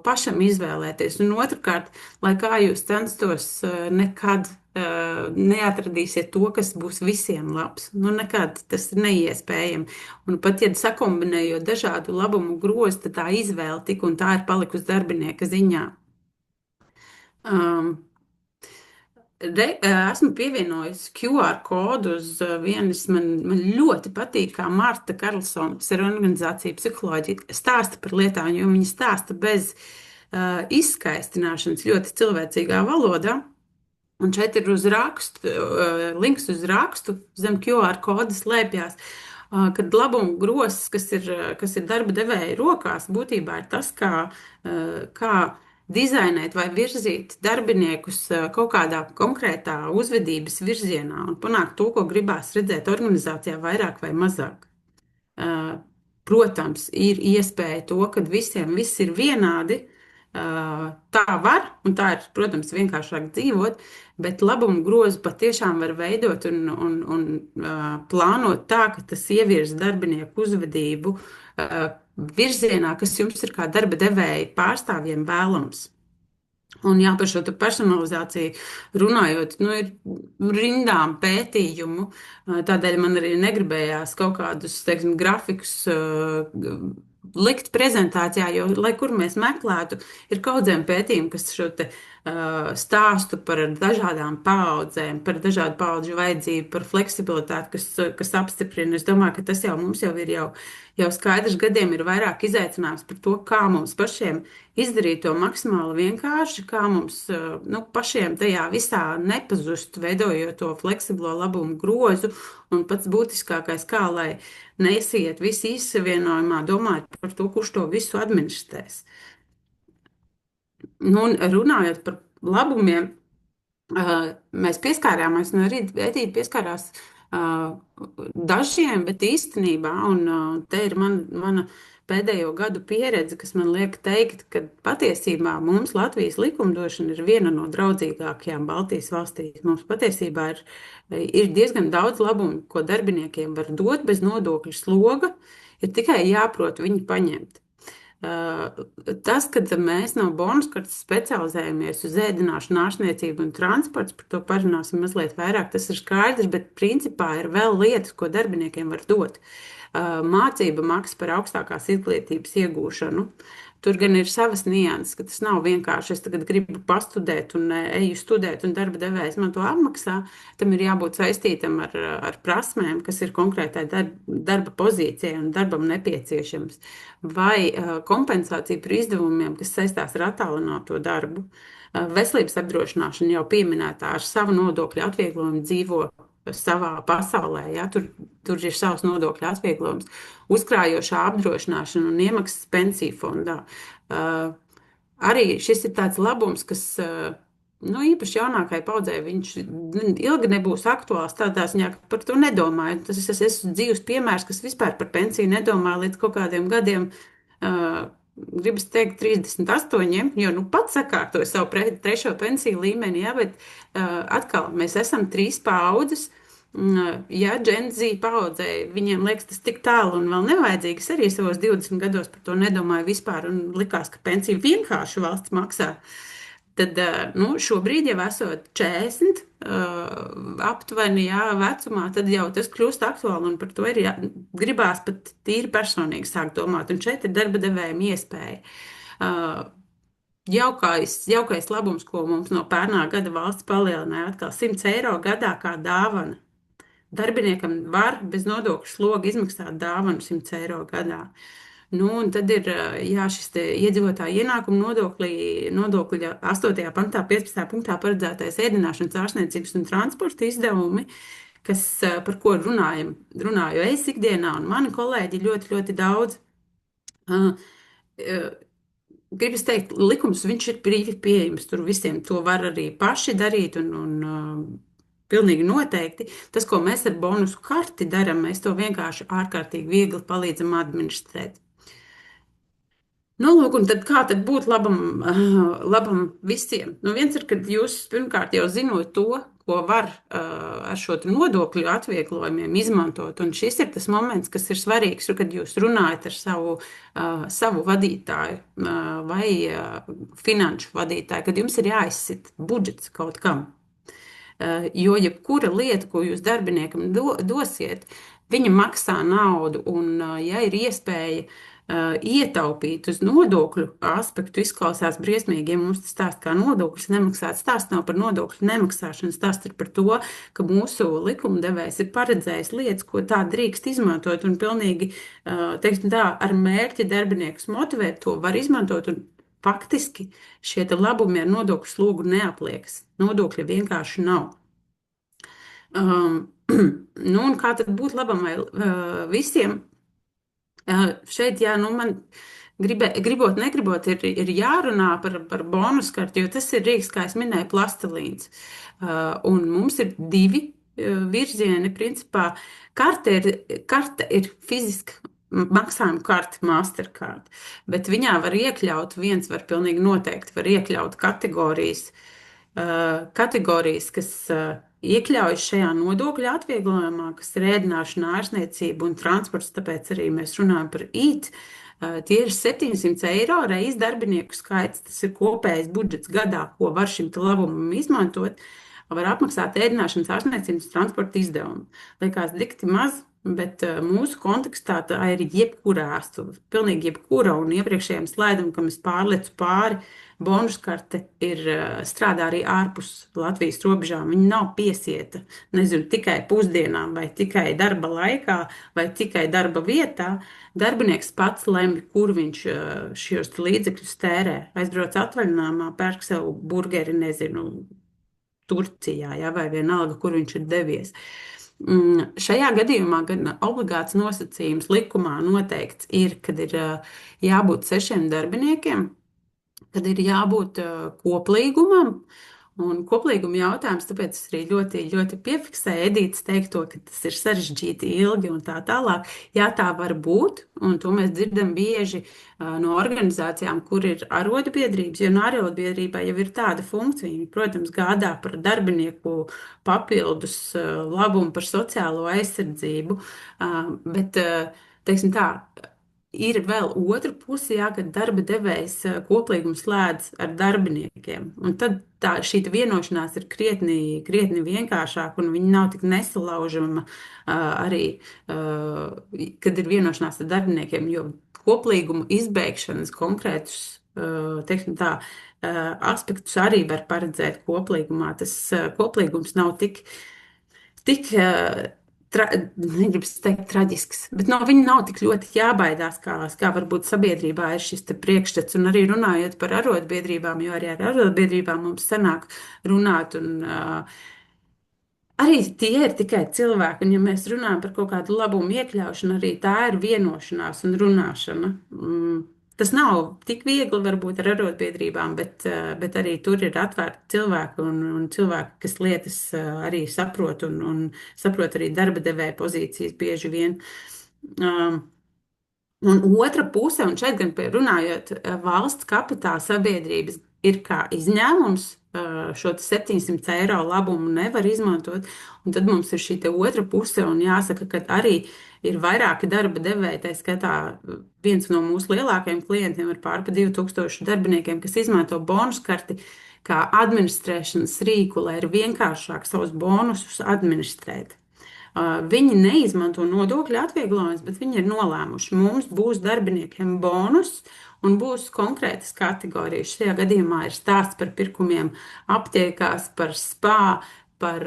pašam izvēlēties. Un otrkārt, lai kā jūs censtos, nekad neatradīsiet to, kas būs visiem labs. Nekad tas ir neiespējami. Un pat, ja sakombinējot dažādu labumu grozu, tad tā izvēle tik un tā ir palikusi darbinieka ziņā. Esmu pievienojis QR kodu uz vienas, man ļoti patīk, kā Marta Karlsona, kas ir organizācija psiholoģija, stāsta par lietām, jo viņa stāsta bez izskaistināšanas ļoti cilvēcīgā valodā. Un šeit ir links uz rakstu, zem QR koda slēpjās, kad labuma grozs, kas ir darba devēja rokās, būtībā ir tas, kā dizainēt vai virzīt darbiniekus kaut kādā konkrētā uzvedības virzienā un panākt to, ko gribās redzēt organizācijā vairāk vai mazāk. Protams, ir iespēja to, ka visiem viss ir vienādi. Tā var, un tā ir, protams, vienkāršāk dzīvot, bet labumu grozu patiešām var veidot un plānot tā, ka tas ievirz darbinieku uzvedību virzienā, kas jums ir kā darba devēja pārstāvjiem vēlams. Un jā, par šo personalizāciju runājot, ir rindām pētījumu, tādēļ man arī negribējās kaut kādus, teiksim, grafikus likt prezentācijā, jo, lai kur mēs meklētu, ir kaudzēm pētījumi, kas šo te stāstu par dažādām paaudzēm, par dažādu paudžu vajadzību, par fleksibilitāti, kas apstiprina. Es domāju, ka tas jau mums jau skaidrs gadiem ir vairāk izaicinājums par to, kā mums pašiem izdarīt to maksimāli vienkārši, kā mums pašiem tajā visā nepazust, veidojot to fleksiblo labumu grozu, un pats būtiskākais, kā lai neiesiet visi izsavienojumā, domājot par to, kurš to visu administrēs. Un runājot par labumiem, mēs pieskārāmies, arī Edita pieskārās dažiem, bet īstenībā, un te ir mana pēdējo gadu pieredze, kas man liek teikt, ka patiesībā mums Latvijas likumdošana ir viena no draudzīgākajām Baltijas valstīs. Mums patiesībā ir diezgan daudz labumu, ko darbiniekiem var dot bez nodokļu sloga, ir tikai jāprot viņu paņemt. Tas, kad mēs no bonuskartes specializējamies uz ēdināšanu, ārstniecību un transportu, par to parunāsim mazliet vairāk, tas ir skaidrs, bet principā ir vēl lietas, ko darbiniekiem var dot. Mācība maksa par augstākās izglītības iegūšanu. Tur gan ir savas nianses, ka tas nav vienkārši, es tagad gribu pastudēt un eju studēt, un darba devējs man to apmaksā. Tam ir jābūt saistītam ar prasmēm, kas ir konkrētai darba pozīcijai un darbam nepieciešams. Vai kompensācija par izdevumiem, kas saistās ar attālināto darbu. Veselības apdrošināšana jau pieminētā ar savu nodokļu atvieglojumu dzīvo savā pasaulē. Ja? Tur ir savs nodokļu atvieglojums, uzkrājošā apdrošināšana un iemaksas pensiju fondā. Arī šis ir tāds labums, kas īpaši jaunākai paudzei viņš ilgi nebūs aktuāls tādā ziņā, ka par to nedomāju. Tas esmu dzīves piemērs, kas vispār par pensiju nedomāja līdz kaut kādiem gadiem. Gribas teikt 38, jo pats sakārtoju savu trešo pensiju līmeni, ja, bet atkal mēs esam 3 paaudzes. Ja Gen Z paaudzē, viņiem liekas tas tik tālu un vēl nevajadzīgi, es arī savos 20 gados par to nedomāju vispār un likās, ka pensiju vienkārši valsts maksā. Tad šobrīd jau esot 40 aptuveni vecumā, tad jau tas kļūst aktuāli un par to ir gribās pat tīri personīgi sākt domāt. Un šeit ir darba devējiem iespēja. Jaukais labums, ko mums no pērnā gada valsts palielināja, atkal 100 eiro gadā kā dāvana. Darbiniekam var bez nodokļu sloga izmaksāt dāvanu 100 eiro gadā. Un tad ir šis iedzīvotāju ienākumu nodokļa 8. pantā, 15. punktā paredzētais ēdināšanas, ārstniecības un transporta izdevumi, par ko runāju es ikdienā, un mani kolēģi ļoti, ļoti daudz. Gribas teikt, likums viņš ir brīvi pieejams, tur visiem to var arī paši darīt un pilnīgi noteikti. Tas, ko mēs ar bonusu karti darām, mēs to vienkārši ārkārtīgi viegli palīdzam administrēt. Lūk, un tad kā tad būt labam visiem? Viens ir, kad jūs pirmkārt jau zinot to, ko var ar šo nodokļu atvieglojumiem izmantot, un šis ir tas moments, kas ir svarīgs, kad jūs runājat ar savu vadītāju vai finanšu vadītāju, kad jums ir jāizsit budžets kaut kam. Jo jebkura lieta, ko jūs darbiniekam dosiet, viņa maksā naudu, un ja ir iespēja ietaupīt uz nodokļu aspektu, izklausās briesmīgi, ja mums tas stāst kā nodokļus nemaksāt. Stāsts nav par nodokļu nemaksāšanu, stāsts ir par to, ka mūsu likumdevējs ir paredzējis lietas, ko tā drīkst izmantot, un pilnīgi, teiksim tā, ar mērķi darbiniekus motivēt, to var izmantot, un faktiski šie labumi ar nodokļu slogu neapliekas. Nodokļi vienkārši nav. Un kā tad būt labam visiem? Šeit, man gribot, negribot, ir jārunā par bonuskarti, jo tas ir rīks, kā es minēju, plastilīns. Un mums ir 2 virzieni, principā. Karta ir fiziska maksājuma karte, Mastercard, bet viņā var iekļaut, viens var pilnīgi noteikti var iekļaut kategorijas, kas iekļaujas šajā nodokļu atvieglojumā, kas ir ēdināšana, ārsniecība un transports, tāpēc arī mēs runājam par IT. Tie ir 700 eiro reiz darbinieku skaits. Tas ir kopējais budžets gadā, ko var šim labumam izmantot. Var apmaksāt ēdināšanas, ārstniecības, transporta izdevumu. Liekas dikti maz, bet mūsu kontekstā tā ir jebkura vēsture, pilnīgi jebkura. Un iepriekšējiem slaidam, kam es pārlecu pāri, bonus karte ir strādā arī ārpus Latvijas robežām. Viņa nav piesieta, nezinu, tikai pusdienām vai tikai darba laikā vai tikai darba vietā. Darbinieks pats lemj, kur viņš šos līdzekļus tērē. Aizbrauc atvaļinājumā, pērk sev burgeri, nezinu, Turcijā, ja, vai vienalga, kur viņš ir devies. Šajā gadījumā gan obligāts nosacījums likumā noteikts ir, kad ir jābūt 6 darbiniekiem, kad ir jābūt koplīgumam. Un koplīguma jautājums, tāpēc es arī ļoti, ļoti piefiksēju Edītas teikto, ka tas ir sarežģīti, ilgi un tā tālāk. Jā, tā var būt, un to mēs dzirdam bieži no organizācijām, kur ir arotbiedrības, jo no arotbiedrībā jau ir tāda funkcija. Viņi, protams, gādā par darbinieku papildus labumu, par sociālo aizsardzību, bet, teiksim tā, ir vēl otra puse, jā, kad darba devējs koplīgumu slēdz ar darbiniekiem. Un tad šī vienošanās ir krietni vienkāršāka, un viņa nav tik nesalaužama arī, kad ir vienošanās ar darbiniekiem, jo koplīguma izbeigšanas konkrētus, teiksim tā, aspektus arī var paredzēt koplīgumā. Tas koplīgums nav tik negribas teikt traģisks, bet no viņa nav tik ļoti jābaidās, kā varbūt sabiedrībā ir šis priekšstats. Un arī runājot par arotbiedrībām, jo arī ar arotbiedrībām mums sanāk runāt, un arī tie ir tikai cilvēki. Un ja mēs runājam par kaut kādu labumu iekļaušanu, arī tā ir vienošanās un runāšana. Tas nav tik viegli varbūt ar arotbiedrībām, bet arī tur ir atvērti cilvēki un cilvēki, kas lietas arī saprot un saprot arī darba devēja pozīcijas bieži vien. Un otra puse, un šeit gan runājot, valsts kapitāla sabiedrības ir kā izņēmums. Šo 700 eiro labumu nevar izmantot, un tad mums ir šī otra puse, un jāsaka, ka arī ir vairāki darba devēji, tā skatā viens no mūsu lielākajiem klientiem ar pārpa 2000 darbiniekiem, kas izmanto bonus karti kā administrēšanas rīku, lai ir vienkāršāk savus bonusus administrēt. Viņi neizmanto nodokļu atvieglojumus, bet viņi ir nolēmuši, mums būs darbiniekiem bonus un būs konkrētas kategorijas. Šajā gadījumā ir stāsts par pirkumiem aptiekās, par spā, par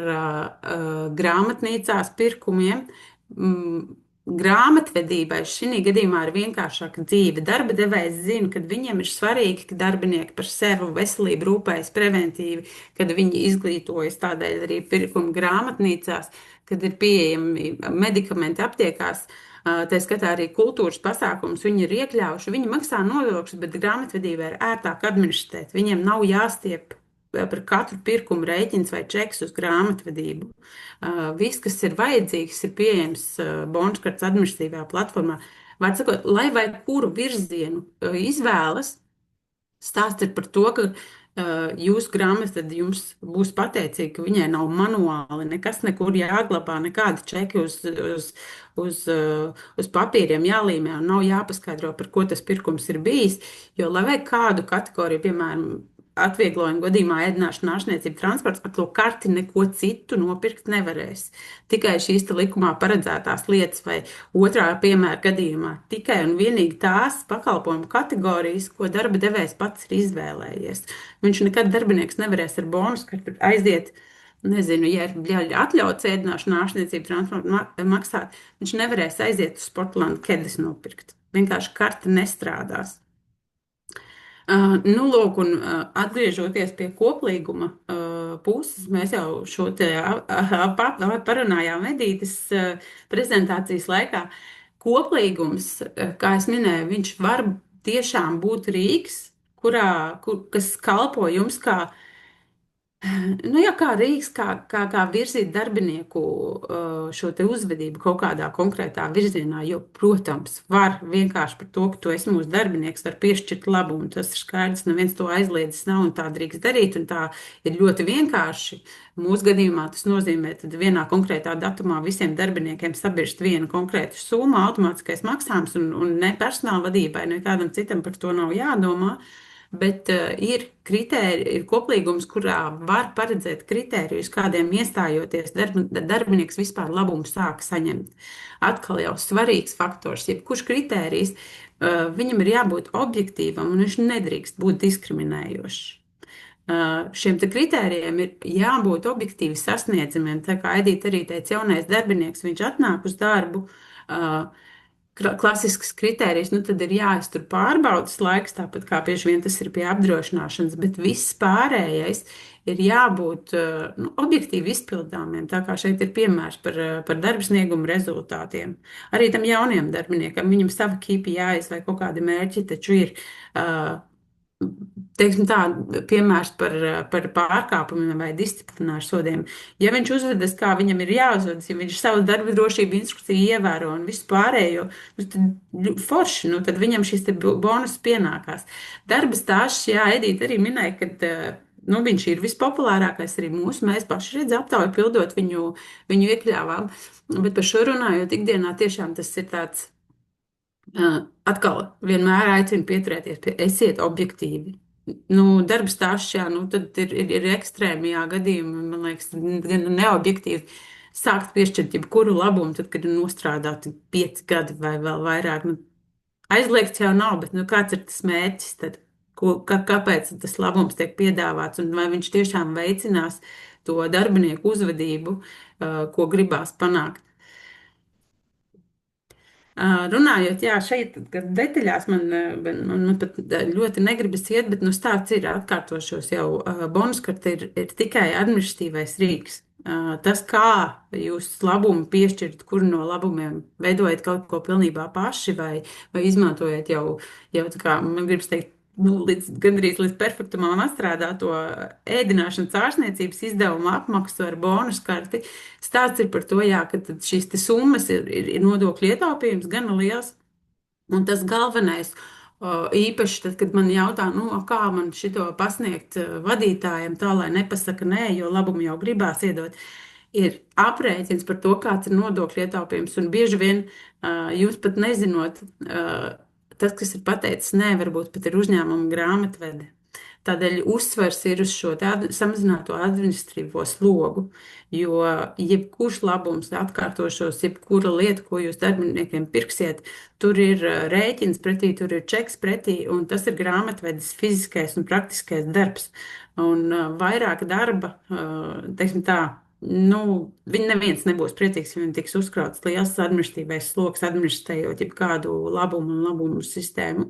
grāmatnīcās pirkumiem. Grāmatvedībai šī gadījumā ir vienkāršāka dzīve. Darba devējs zina, ka viņiem ir svarīgi, ka darbinieki par sevi veselību rūpējas preventīvi, kad viņi izglītojas, tādēļ arī pirkuma grāmatnīcās, kad ir pieejami medikamenti aptiekās. Tā skatā arī kultūras pasākums viņi ir iekļaujuši. Viņi maksā nodokļus, bet grāmatvedībai ir ērtāk administrēt. Viņiem nav jāstiep par katru pirkumu rēķins vai čeks uz grāmatvedību. Viss, kas ir vajadzīgs, ir pieejams bonus kartes administratīvajā platformā. Vai sakot, lai vai kuru virzienu izvēlas, stāsts ir par to, ka jūsu grāmatvedība jums būs pateicīga, ka viņai nav manuāli nekas nekur jāglabā, nekādi čeki uz papīriem jālīmē un nav jāpaskaidro, par ko tas pirkums ir bijis. Jo, lai vai kādu kategoriju, piemēram, atvieglojumu gadījumā ēdināšana, ārstniecība, transports, ar to karti neko citu nopirkt nevarēs. Tikai šīs likumā paredzētās lietas vai otrā piemēra gadījumā tikai un vienīgi tās pakalpojumu kategorijas, ko darba devējs pats ir izvēlējies. Viņš nekad darbinieks nevarēs ar bonus karti aiziet, nezinu, ja ir atļauts ēdināšana, ārstniecība, transporta maksāt, viņš nevarēs aiziet uz Sportlandu ķedes nopirkt. Vienkārši karte nestrādās. Nu, lūk, un atgriežoties pie koplīguma puses, mēs jau šo te parunājām Edītas prezentācijas laikā. Koplīgums, kā es minēju, viņš var tiešām būt rīks, kas kalpo jums kā Jā, kā rīks, kā virzīt darbinieku šo te uzvedību kaut kādā konkrētā virzienā, jo, protams, var vienkārši par to, ka tu esi mūsu darbinieks, var piešķirt labumu. Tas ir skaidrs, neviens to aizliedzis nav un tā drīkst darīt, un tā ir ļoti vienkārši. Mūsu gadījumā tas nozīmē, ka vienā konkrētā datumā visiem darbiniekiem sabirst viena konkrēta summa, automātiskais maksājums, un ne personāla vadībai, ne kādam citam par to nav jādomā. Bet ir kritērija, ir koplīgums, kurā var paredzēt kritērijus, kādiem iestājoties darbinieks vispār labumu sāk saņemt. Atkal jau svarīgs faktors, jebkurš kritērijs, viņam ir jābūt objektīvam un viņš nedrīkst būt diskriminējošs. Šiem kritērijiem ir jābūt objektīvi sasniedzamiem. Tā kā Edita arī teica, jaunais darbinieks, viņš atnāk uz darbu. Klasisks kritērijs, tad ir jāiztur pārbaudas laiks, tāpat kā bieži vien tas ir pie apdrošināšanas, bet viss pārējais ir jābūt objektīvi izpildāmiem. Tā kā šeit ir piemērs par darba sniegumu rezultātiem. Arī tam jaunajam darbiniekam, viņam sava KPIs vai kaut kādi mērķi taču ir. Teiksim tā, piemērs par pārkāpumiem vai disciplināru sodiem. Ja viņš uzvedas, kā viņam ir jāuzvedas, ja viņš savu darba drošību instrukciju ievēro un visu pārējo, tad forši, tad viņam šis bonus pienākās. Darba stāsts, jā, Edita arī minēja, ka viņš ir vispopulārākais arī mūsu. Mēs paši redz aptauju pildot viņu iekļāvām, bet par šo runājot ikdienā tiešām tas ir tāds. Atkal vienmēr aicinu pieturēties pie esiet objektīvi. Darba stāsts, jā, tad ir ekstrēmajā gadījumā, man liekas, gan neobjektīvi sākt piešķirt jebkuru labumu, tad, kad ir nostrādāti 5 gadi vai vēl vairāk. Aizliegts jau nav, bet kāds ir tas mērķis tad? Kāpēc tas labums tiek piedāvāts un vai viņš tiešām veicinās to darbinieku uzvedību, ko gribās panākt? Runājot, jā, šeit detaļās man pat ļoti negribas iet, bet stāsts ir atkārtošos jau. Bonuskarte ir tikai administratīvais rīks. Tas, kā jūs labumu piešķirt, kur no labumiem veidojat kaut ko pilnībā paši vai izmantojat jau tā kā, man gribas teikt, gandrīz līdz perfektumam atstrādāto ēdināšanas ārstniecības izdevumu apmaksu ar bonuskarti. Stāsts ir par to, jā, ka šīs summas ir nodokļu ietaupījums gana liels. Un tas galvenais, īpaši tad, kad man jautā, kā man šito pasniegt vadītājiem tā, lai nepasaka nē, jo labumu jau gribās iedot, ir aprēķins par to, kāds ir nodokļu ietaupījums. Un bieži vien jūs pat nezinot, tas, kas ir pateicis nē, varbūt pat ir uzņēmuma grāmatvede. Tādēļ uzsvers ir uz šo samazināto administratīvo slogu, jo jebkurš labums, atkārtošos, jebkura lieta, ko jūs darbiniekiem pirksiet, tur ir rēķins pretī, tur ir čeks pretī, un tas ir grāmatvedes fiziskais un praktiskais darbs. Un vairāk darba, teiksim tā, viņi neviens nebūs priecīgs, ja viņam tiks uzkrauts liels administratīvais sloks, administrējot jebkādu labumu un labumu sistēmu.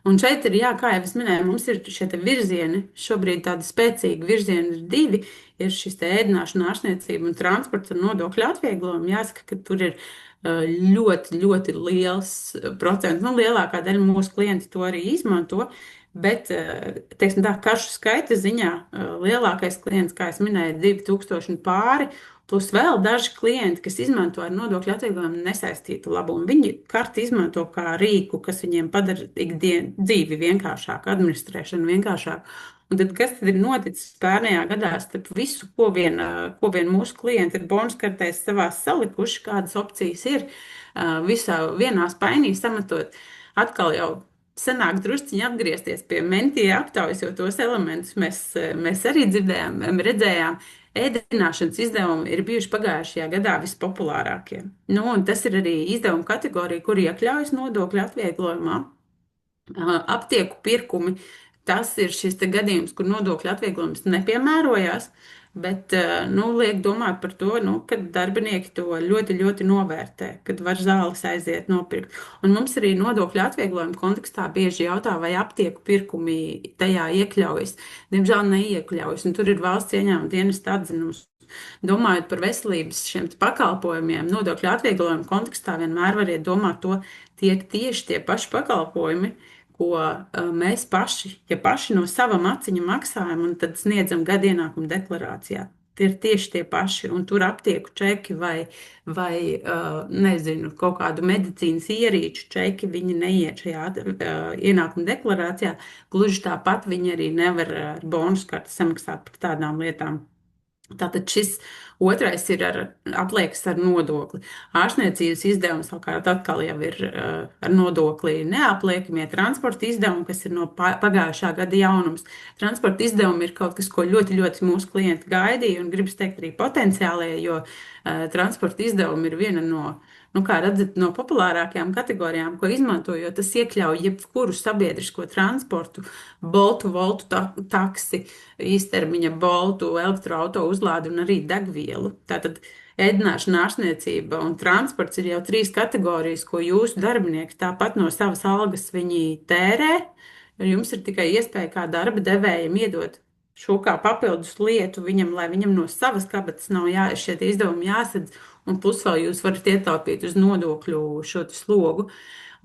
Un šeit ir, jā, kā jau es minēju, mums ir šie virzieni, šobrīd tādi spēcīgi virzieni ir 2, ir šis ēdināšana, ārstniecība un transports un nodokļu atvieglojumi. Jāsaka, ka tur ir ļoti, ļoti liels procents, lielākā daļa mūsu klienti to arī izmanto, bet, teiksim tā, karšu skaita ziņā lielākais klients, kā es minēju, ir 2000 un pāri, plus vēl daži klienti, kas izmanto ar nodokļu atvieglojumu nesaistītu labumu. Viņi karti izmanto kā rīku, kas viņiem padara dzīvi vienkāršāku, administrēšanu vienkāršāku. Un tad, kas tad ir noticis pērnējā gadā starp visu, ko vien mūsu klienti ir bonuskartēs savās salikuši, kādas opcijas ir visā vienā spainī samatot, atkal jau sanāk drusciņi atgriezties pie mentija aptaujas, jo tos elementus mēs arī dzirdējām, redzējām. Ēdināšanas izdevumi ir bijuši pagājušajā gadā vispopulārākie. Un tas ir arī izdevuma kategorija, kur iekļaujas nodokļu atvieglojumā. Aptieku pirkumi, tas ir šis gadījums, kur nodokļu atvieglojums nepiemērojās, bet liek domāt par to, ka darbinieki to ļoti, ļoti novērtē, kad var zāles aiziet nopirkt. Un mums arī nodokļu atvieglojuma kontekstā bieži jautā, vai aptieku pirkumi tajā iekļaujas. Diemžēl neiekļaujas, un tur ir valsts ieņēmuma dienesta atzinums. Domājot par veselības šiem pakalpojumiem, nodokļu atvieglojuma kontekstā vienmēr variet domāt to, tie ir tieši tie paši pakalpojumi, ko mēs paši no sava maciņa maksājam un tad sniedzam gada ienākumu deklarācijā. Tie ir tieši tie paši, un tur aptieku čeki vai nezinu, kaut kādu medicīnas ierīču čeki, viņi neiet šajā ienākuma deklarācijā. Gluži tāpat viņi arī nevar ar bonus karti samaksāt par tādām lietām. Tātad šis otrais ir apliekas ar nodokli. Ārstniecības izdevums savukārt atkal jau ir ar nodokli neapliekamie transporta izdevumi, kas ir no pagājušā gada jaunums. Transporta izdevumi ir kaut kas, ko ļoti, ļoti mūsu klienti gaidīja un gribas teikt arī potenciālie, jo transporta izdevumi ir viena no, nu, kā redzat, no populārākajām kategorijām, ko izmanto, jo tas iekļauj jebkuru sabiedrisko transportu, boltu, voltu, taksi, īstermiņa boltu, elektroauto uzlādi un arī degvielu. Tātad ēdināšana, ārstniecība un transports ir jau 3 kategorijas, ko jūsu darbinieki tāpat no savas algas viņi tērē. Jums ir tikai iespēja kā darba devējiem iedot šo kā papildus lietu viņam, lai viņam no savas kabatas nav šie izdevumi jāsadz, un plus vēl jūs varat ietaupīt uz nodokļu šo slogu.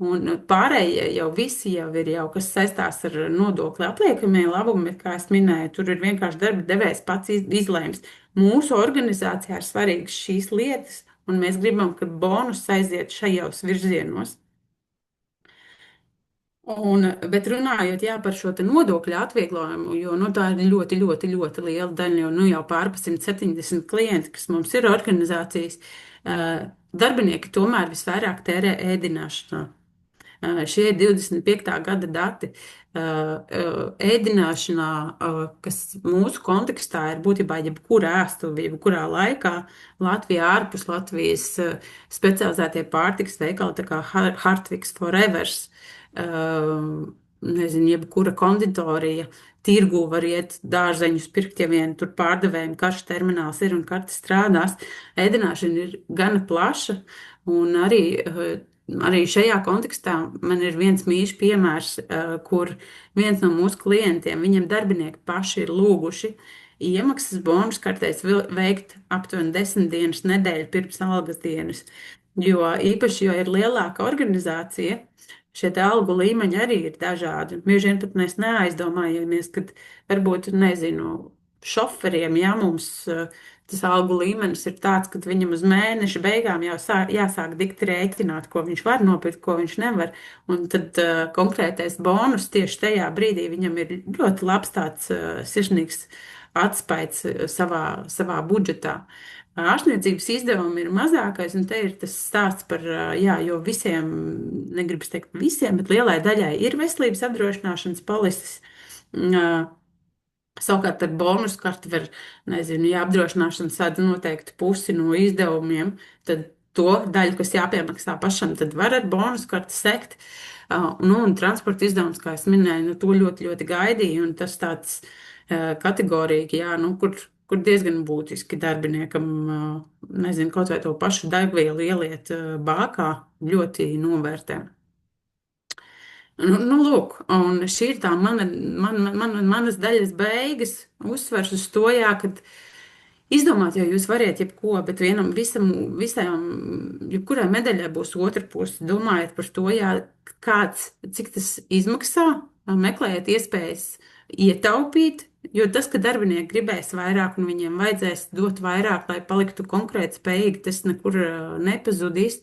Un pārējie jau visi jau ir, kas saistās ar nodokli apliekamie labumi, kā es minēju, tur ir vienkārši darba devējs pats izlēms. Mūsu organizācijā ir svarīgas šīs lietas, un mēs gribam, ka bonus aiziet šajos virzienos. Bet runājot par šo nodokļu atvieglojumu, jo tā ir ļoti, ļoti, ļoti liela daļa, jo jau pār 170 klienti, kas mums ir organizācijas, darbinieki tomēr visvairāk tērē ēdināšanā. Šie ir 25. gada dati. Ēdināšanā, kas mūsu kontekstā ir būtībā jebkura ēstuve, jebkurā laikā, Latvijā, ārpus Latvijas specializētie pārtikas veikali, tā kā Hartvigs, Forevers, nezinu, jebkura konditorija, tirgu var iet dārzeņus pirkt, ja vien tur pārdevējiem karš termināls ir un karti strādās. Ēdināšana ir gana plaša, un arī šajā kontekstā man ir viens mīļš piemērs, kur viens no mūsu klientiem, viņam darbinieki paši ir lūguši iemaksas bonus kartēs veikt aptuveni 10 dienas nedēļu pirms algas dienas. Jo īpaši, jo ir lielāka organizācija, šie algu līmeņi arī ir dažādi. Bieži vien pat mēs neaizdomājamies, ka varbūt, nezinu, šoferiem, mums tas algu līmenis ir tāds, ka viņam uz mēneša beigām jau jāsāk dikti rēķināt, ko viņš var nopirkt, ko viņš nevar. Un tad konkrētais bonus tieši tajā brīdī viņam ir ļoti labs tāds sirsnīgs atspaids savā budžetā. Ārstniecības izdevumi ir mazākais, un te ir tas stāsts par, jo visiem, negribas teikt visiem, bet lielai daļai ir veselības apdrošināšanas polises. Savukārt ar bonus karti var, nezinu, ja apdrošināšana sēdz noteikti pusi no izdevumiem, tad to daļu, kas jāpiemaksā pašam, tad var ar bonus karti sekt. Un transporta izdevums, kā es minēju, to ļoti, ļoti gaidīju, un tas tāds kategorīgi, kur diezgan būtiski darbiniekam, nezinu, kaut vai to pašu degvielu ieliet bākā, ļoti novērtē. Lūk, un šī ir tā manas daļas beigas, uzsvers uz to, ka izdomāt, jo jūs variet jebko, bet jebkurai medaļai būs otra puse. Domājiet par to, cik tas izmaksā, meklējiet iespējas ietaupīt, jo tas, ka darbinieki gribēs vairāk un viņiem vajadzēs dot vairāk, lai paliktu konkrēti spējīgi, tas nekur nepazudīs.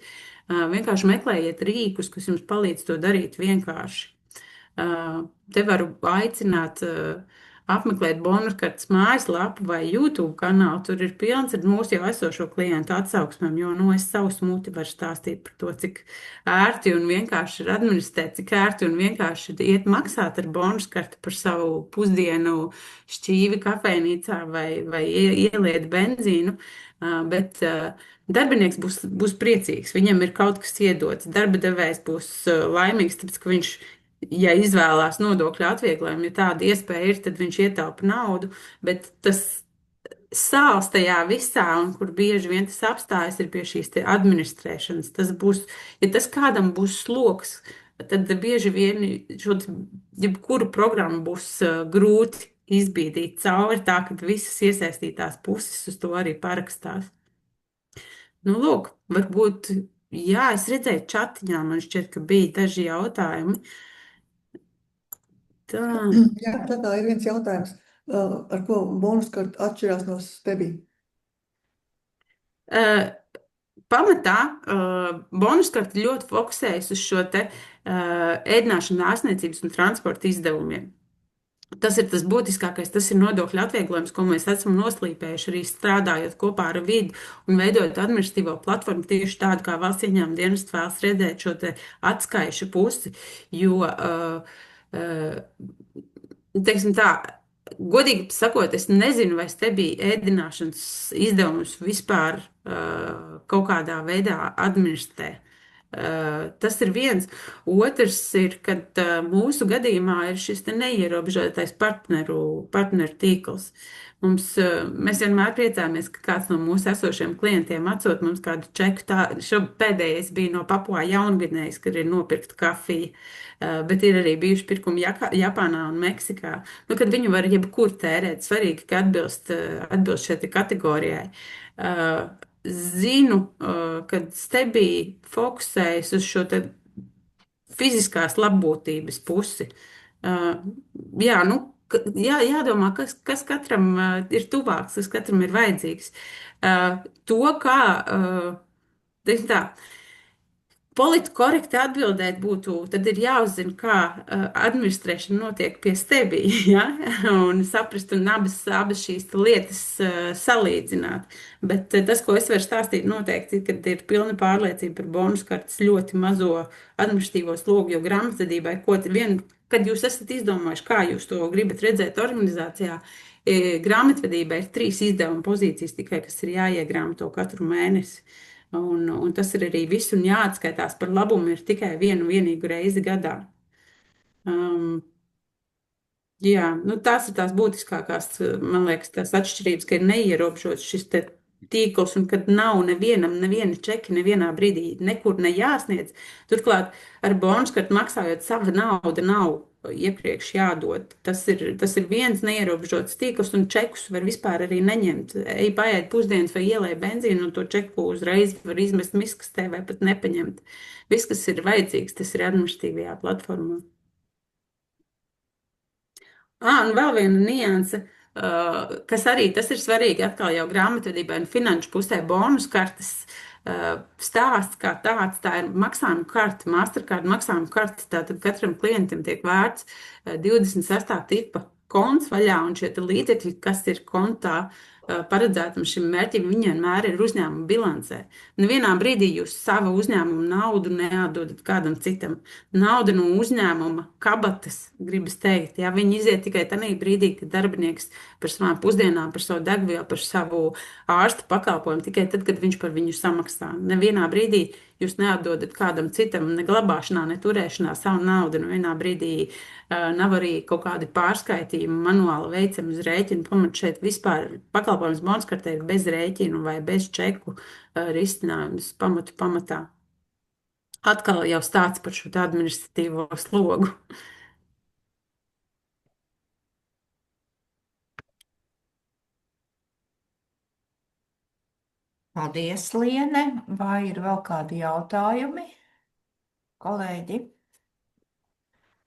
Vienkārši meklējiet rīkus, kas jums palīdz to darīt vienkārši. Te varu aicināt apmeklēt bonuskartes mājaslapu vai YouTube kanālu. Tur ir pilns ar mūsu jau esošo klientu atsauksmēm, jo es savu smuti varu stāstīt par to, cik ērti un vienkārši ir administrēt, cik ērti un vienkārši iet maksāt ar bonuskarti par savu pusdienu šķīvi kafejnīcā vai ieliet benzīnu. Bet darbinieks būs priecīgs, viņam ir kaut kas iedots. Darba devējs būs laimīgs, tāpēc, ka viņš, ja izvēlās nodokļu atvieglojumu, ja tāda iespēja ir, tad viņš ietaupa naudu, bet tas sāls tajā visā, un kur bieži vien tas apstājas, ir pie šīs administrēšanas. Tas būs, ja tas kādam būs sloks, tad bieži vien jebkuru programmu būs grūti izbīdīt cauri tā, ka visas iesaistītās puses uz to arī parakstās. Lūk, varbūt, es redzēju čatiņā, man šķiet, ka bija daži jautājumi. Tā. Jā, tā kā ir viens jautājums, ar ko bonuskarte atšķirās no Stebi? Pamatā bonuskarte ļoti fokusējas uz šo te ēdināšanu, ārstniecības un transporta izdevumiem. Tas ir tas būtiskākais, tas ir nodokļu atvieglojums, ko mēs esam noslīpējuši arī strādājot kopā ar vidi un veidojot administratīvo platformu tieši tādu, kā valsts ieņēmuma dienests vēlas redzēt šo te atskaišu pusi, jo, teiksim tā, godīgi sakot, es nezinu, vai te bija ēdināšanas izdevumus vispār kaut kādā veidā administrē. Tas ir viens. Otrs ir, ka mūsu gadījumā ir šis neierobežotais partneru tīkls. Mēs vienmēr priecājamies, ka kāds no mūsu esošiem klientiem atsūta mums kādu čeku. Pēdējais bija no Papua Jaungvinējas, kad ir nopirkta kafija, bet ir arī bijuši pirkumi Japānā un Meksikā. Nu, kad viņu var jebkur tērēt, svarīgi, ka atbilst šai kategorijai. Zinu, ka Stebī fokusējas uz šo te fiziskās labbūtības pusi. Jā, nu, jādomā, kas katram ir tuvāks, kas katram ir vajadzīgs. To, kā, teiksim tā, politiski korekti atbildēt būtu, tad ir jāuzzina, kā administrēšana notiek pie Stebī, ja? Un saprast un abas šīs lietas salīdzināt. Bet tas, ko es varu stāstīt noteikti, kad ir pilna pārliecība par bonuskartes ļoti mazo administratīvo slogu, jo grāmatvedībai, kad jūs esat izdomājuši, kā jūs to gribat redzēt organizācijā, grāmatvedībai ir 3 izdevuma pozīcijas tikai, kas ir jāiegrāmato katru mēnesi. Un tas ir arī viss, un jāatskaitās par labumu ir tikai vienīgu reizi gadā. Jā, nu tās ir tās būtiskākās, man liekas, tās atšķirības, ka ir neierobežots šis te tīkls, un kad nav neviena čeki nevienā brīdī nekur nejāsniedz. Turklāt ar bonuskarti maksājot, sava nauda nav iepriekš jādod. Tas ir viens neierobežots tīkls, un čekus var vispār arī neņemt. Ej paēd pusdienas vai ielēj benzīnu, un to čeku uzreiz var izmest miskastē vai pat nepaņemt. Viss, kas ir vajadzīgs, tas ir administratīvajā platformā. Un vēl viena nianse, kas arī tas ir svarīgi atkal jau grāmatvedībai un finanšu pusē bonuskartes stāsts kā tāds, tā ir maksājuma karte, Mastercard maksājuma karte, tātad katram klientam tiek vērts 26. tipa konts vaļā, un šie līdzekļi, kas ir kontā paredzētam šim mērķim, viņi vienmēr ir uzņēmuma bilancē. Nevienā brīdī jūs savu uzņēmumu naudu neatdodat kādam citam. Nauda no uzņēmuma kabatas, gribas teikt, ja viņi iziet tikai tajā brīdī, kad darbinieks par savām pusdienām, par savu degvielu, par savu ārsta pakalpojumu, tikai tad, kad viņš par viņu samaksā. Nevienā brīdī jūs neatdodat kādam citam, ne glabāšanā, ne turēšanā savu naudu. Nevienā brīdī nav arī kaut kādi pārskaitījumi manuāli veicami uz rēķinu. Pamat šeit vispār pakalpojums bonuskartē ir bez rēķinu vai bez čeku risinājums pamatā. Atkal jau stāsts par šo administratīvo slogu. Paldies, Liene. Vai ir vēl kādi jautājumi? Kolēģi,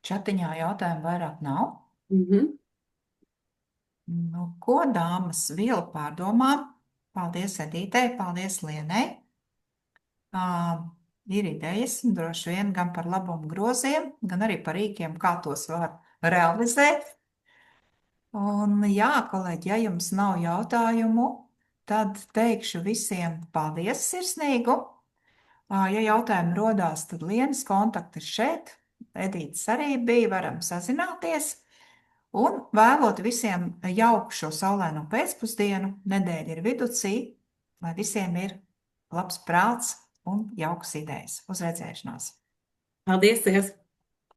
čatiņā jautājumu vairāk nav. Nu, ko dāmas vielu pārdomām? Paldies Edītei, paldies Lienei. Ir idejas, droši vien gan par labumu groziem, gan arī par rīkiem, kā tos var realizēt. Un jā, kolēģi, ja jums nav jautājumu, tad teikšu visiem paldies sirsnīgu. Ja jautājumi rodās, tad Lienas kontakti ir šeit. Edītes arī bija, varam sazināties. Un vēlot visiem jauku šo saulaino pēcpusdienu, nedēļa ir viducī, lai visiem ir labs prāts un jaukas idejas. Uz redzēšanos! Paldies!